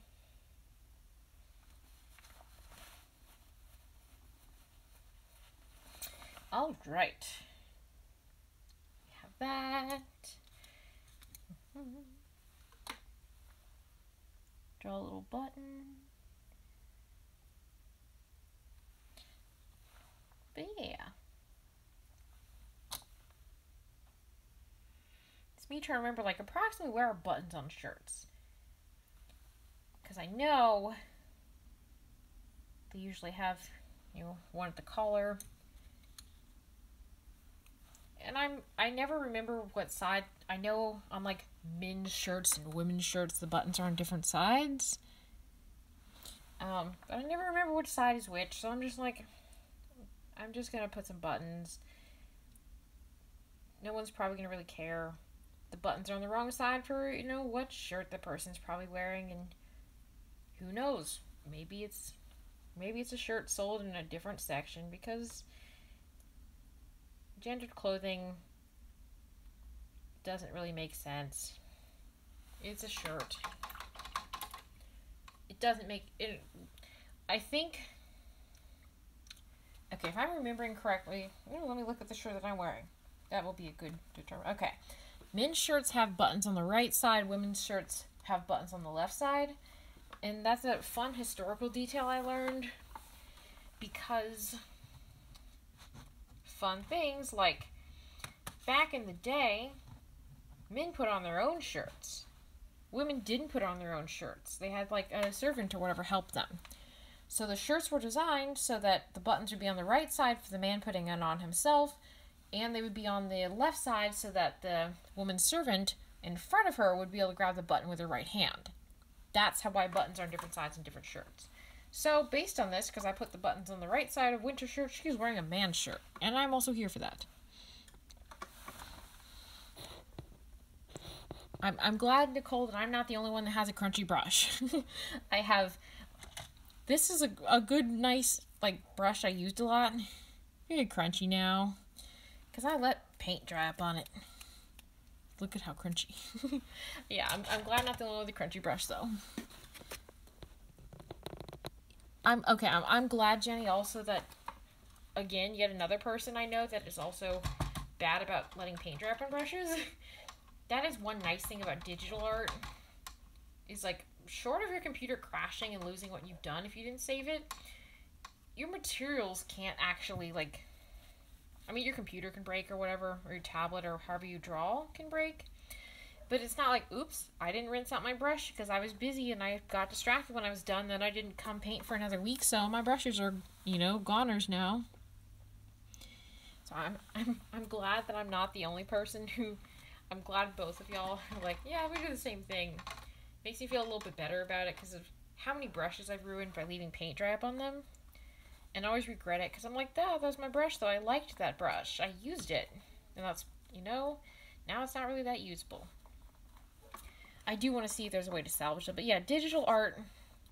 All right. We have that. Draw a little button. But yeah. It's me trying to remember, like, approximately where are buttons on shirts. Because I know they usually have, one at the collar. And I never remember what side. I know on like men's shirts and women's shirts the buttons are on different sides. But I never remember which side is which, so I'm just like, I'm just gonna put some buttons. No one's probably gonna really care. The buttons are on the wrong side for, what shirt the person's probably wearing, and who knows? Maybe it's a shirt sold in a different section, because gendered clothing doesn't really make sense. It's a shirt. It doesn't make it. I think. Okay, if I'm remembering correctly, let me look at the shirt that I'm wearing. That will be a good determination. Okay, men's shirts have buttons on the right side. Women's shirts have buttons on the left side, and that's a fun historical detail I learned, because fun things like back in the day, men put on their own shirts. Women didn't put on their own shirts. They had like a servant or whatever help them. So the shirts were designed so that the buttons would be on the right side for the man putting it on himself, and they would be on the left side so that the woman's servant in front of her would be able to grab the button with her right hand. That's why buttons are on different sides in different shirts. So, based on this, because I put the buttons on the right side of Winter's shirt, she's wearing a man's shirt. And I'm also here for that. I'm glad, Nicole, that I'm not the only one that has a crunchy brush. This is a good, nice, brush I used a lot. Very crunchy now. Because I let paint dry up on it. Look at how crunchy. Yeah, I'm glad I'm not the only one with a crunchy brush, though. I'm glad, Jenny, also that, again, yet another person I know that is also bad about letting paint dry up on brushes. That is one nice thing about digital art, is short of your computer crashing and losing what you've done if you didn't save it, your materials can't actually, your computer can break or whatever, or your tablet or however you draw can break. But it's not oops, I didn't rinse out my brush because I was busy and I got distracted when I was done, then I didn't come paint for another week, so my brushes are, goners now. So I'm glad that I'm not the only person who, I'm glad both of y'all are yeah, we do the same thing. Makes me feel a little bit better about it because of how many brushes I've ruined by leaving paint dry up on them. And I always regret it because I'm that was my brush though, I liked that brush, I used it. And that's, now it's not really that usable. I do want to see if there's a way to salvage it. But yeah, digital art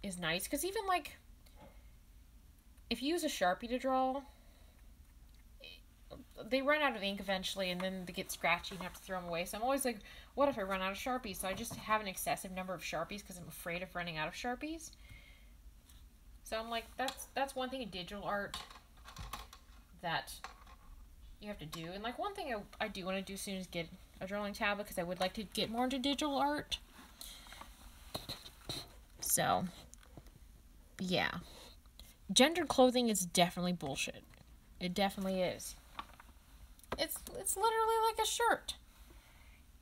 is nice. Because even, like, if you use a Sharpie to draw, they run out of ink eventually, and then they get scratchy and have to throw them away. So I'm always like, what if I run out of Sharpies? So I just have an excessive number of Sharpies because I'm afraid of running out of Sharpies. So I'm like, that's one thing in digital art that you have to do. And like, one thing I do want to do soon is get a drawing tablet, because I would like to get more into digital art. So yeah, gendered clothing is definitely bullshit. It definitely is. It's literally like a shirt.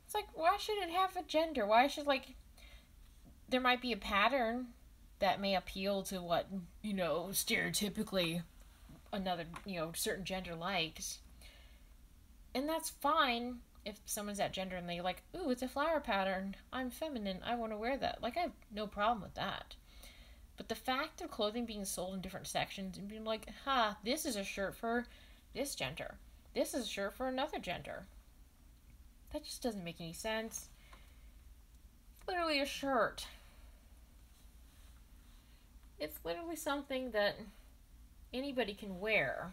It's like, why should it have a gender? Why should, like, there might be a pattern that may appeal to what, you know, stereotypically another, you know, certain gender likes. And that's fine if someone's that gender and they're like, ooh, it's a flower pattern. I'm feminine. I want to wear that. Like, I have no problem with that. But the fact of clothing being sold in different sections and being like, this is a shirt for this gender. This is a shirt for another gender. That just doesn't make any sense. It's literally a shirt. It's literally something that anybody can wear.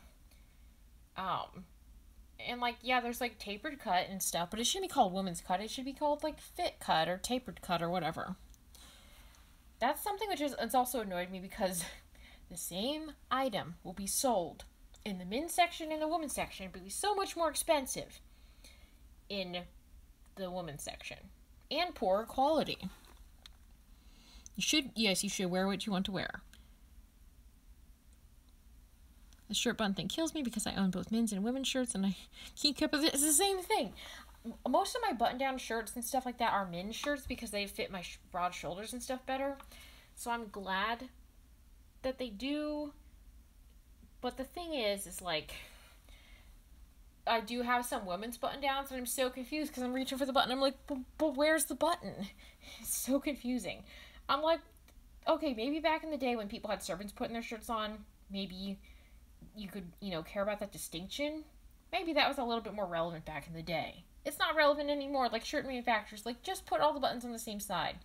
And like, yeah, there's like tapered cut and stuff, but it shouldn't be called women's cut. It should be called like fit cut or tapered cut or whatever. That's something which it's also annoyed me, because the same item will be sold in the men's section and the women's section, but it'll be so much more expensive in the women's section and poorer quality. You should wear what you want to wear. The shirt button thing kills me because I own both men's and women's shirts, and I keep up with it. It's the same thing. Most of my button-down shirts and stuff like that are men's shirts because they fit my broad shoulders and stuff better. So I'm glad that they do. But the thing is like, I do have some women's button-downs, and I'm so confused because I'm reaching for the button. I'm like, but where's the button? It's so confusing. I'm like, okay, maybe back in the day when people had servants putting their shirts on, maybe you could, you know, care about that distinction. Maybe that was a little bit more relevant back in the day. It's not relevant anymore. Like, shirt manufacturers, like, just put all the buttons on the same side.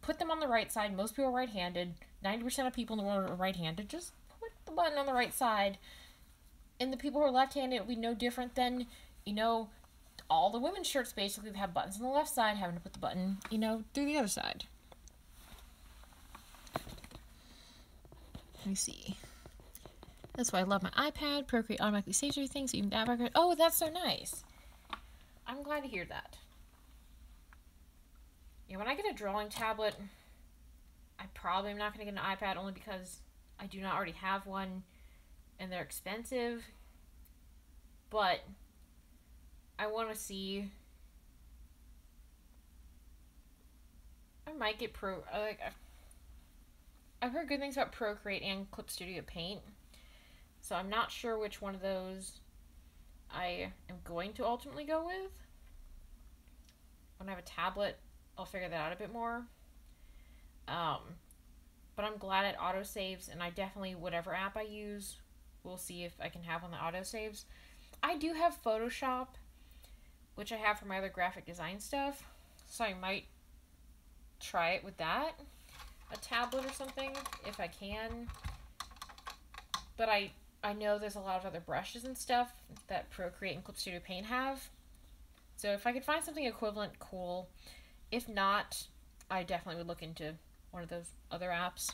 Put them on the right side. Most people are right-handed. 90% of people in the world are right-handed. Just put the button on the right side. And the people who are left-handed will be no different than, you know, all the women's shirts basically that have buttons on the left side, having to put the button, you know, through the other side. Let me see. That's why I love my iPad. Procreate automatically saves everything, so even that record. Oh, that's so nice. I'm glad to hear that. Yeah, when I get a drawing tablet, I probably am not going to get an iPad, only because I do not already have one, and they're expensive. But I want to see. I might get I've heard good things about Procreate and Clip Studio Paint. So I'm not sure which one of those I am going to ultimately go with. When I have a tablet, I'll figure that out a bit more. But I'm glad it autosaves, and I definitely, whatever app I use, we'll see if I can have one that autosaves. I do have Photoshop, which I have for my other graphic design stuff, so I might try it with that. A tablet or something, if I can. But I know there's a lot of other brushes and stuff that Procreate and Clip Studio Paint have. So if I could find something equivalent, cool. If not, I definitely would look into one of those other apps.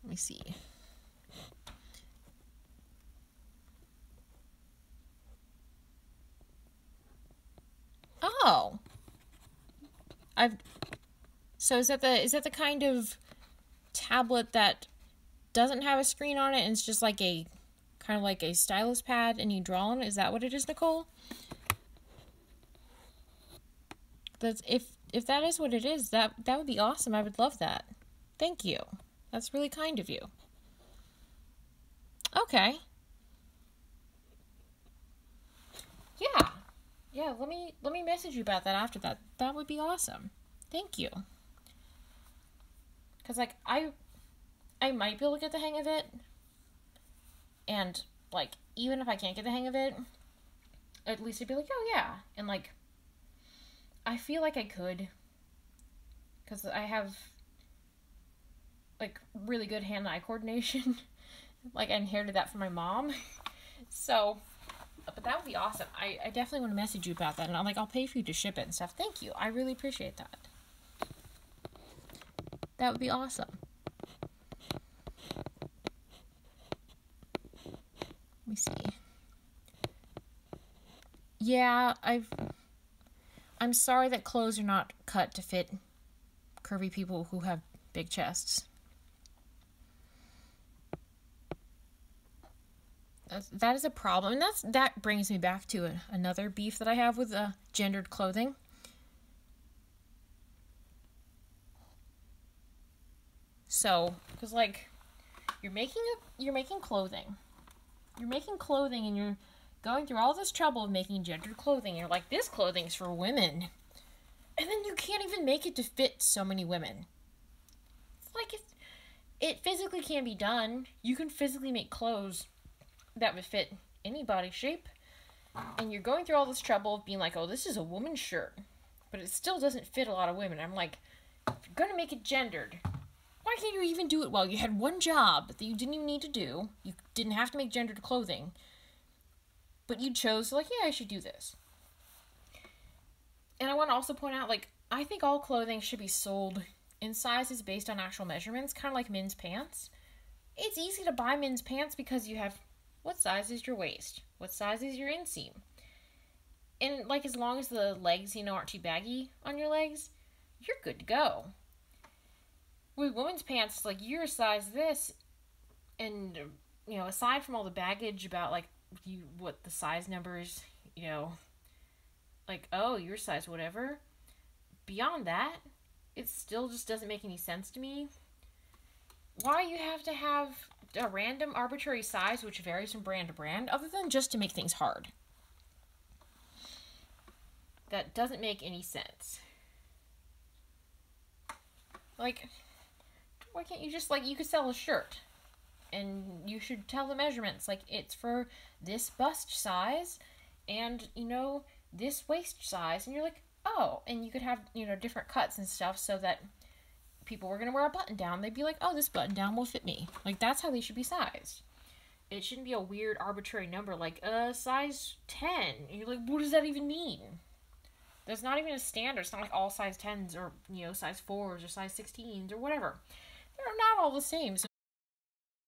Let me see. Oh. So is that the kind of tablet that doesn't have a screen on it and it's just like a kind of like a stylus pad and you draw on it? Is that what it is, Nicole? That's if that is what it is, that would be awesome. I would love that. Thank you. That's really kind of you. Okay. Yeah. Yeah, let me message you about that after that. That would be awesome. Thank you. Cuz like I might be able to get the hang of it. And like even if I can't get the hang of it, at least I'd be like, oh yeah. And like, I feel like I could. Because I have, like, really good hand-eye coordination. Like, I inherited that from my mom. So, but that would be awesome. I definitely want to message you about that. And I'm like, I'll pay for you to ship it and stuff. Thank you. I really appreciate that. That would be awesome. Let me see. Yeah, I'm sorry that clothes are not cut to fit curvy people who have big chests. That is a problem. And that brings me back to another beef that I have with gendered clothing. So, because like, you're making clothing. You're making clothing and you're going through all this trouble of making gendered clothing. You're like, this clothing's for women. And then you can't even make it to fit so many women. It's like, it physically can be done. You can physically make clothes that would fit any body shape. And you're going through all this trouble of being like, oh, this is a woman's shirt. But it still doesn't fit a lot of women. I'm like, if you're going to make it gendered, why can't you even do it well? You had one job that you didn't even need to do. You didn't have to make gendered clothing. But you chose, like, yeah, I should do this. And I want to also point out, like, I think all clothing should be sold in sizes based on actual measurements, kind of like men's pants. It's easy to buy men's pants because you have, what size is your waist? What size is your inseam? And, like, as long as the legs, aren't too baggy on your legs, you're good to go. With women's pants, like, you're a size this, and, aside from all the baggage about, like, what the size numbers, like, oh, your size, whatever. Beyond that, it still just doesn't make any sense to me. Why you have to have a random arbitrary size, which varies from brand to brand, other than just to make things hard. That doesn't make any sense. Like, why can't you just, like, you could sell a shirt, and you should tell the measurements, like, it's for this bust size, and, this waist size, and you're like, oh, and you could have, different cuts and stuff so that people were going to wear a button down. They'd be like, oh, this button down will fit me. Like, that's how they should be sized. It shouldn't be a weird arbitrary number like, size 10. And you're like, what does that even mean? There's not even a standard. It's not like all size 10s or, size 4s or size 16s or whatever. They're not all the same. So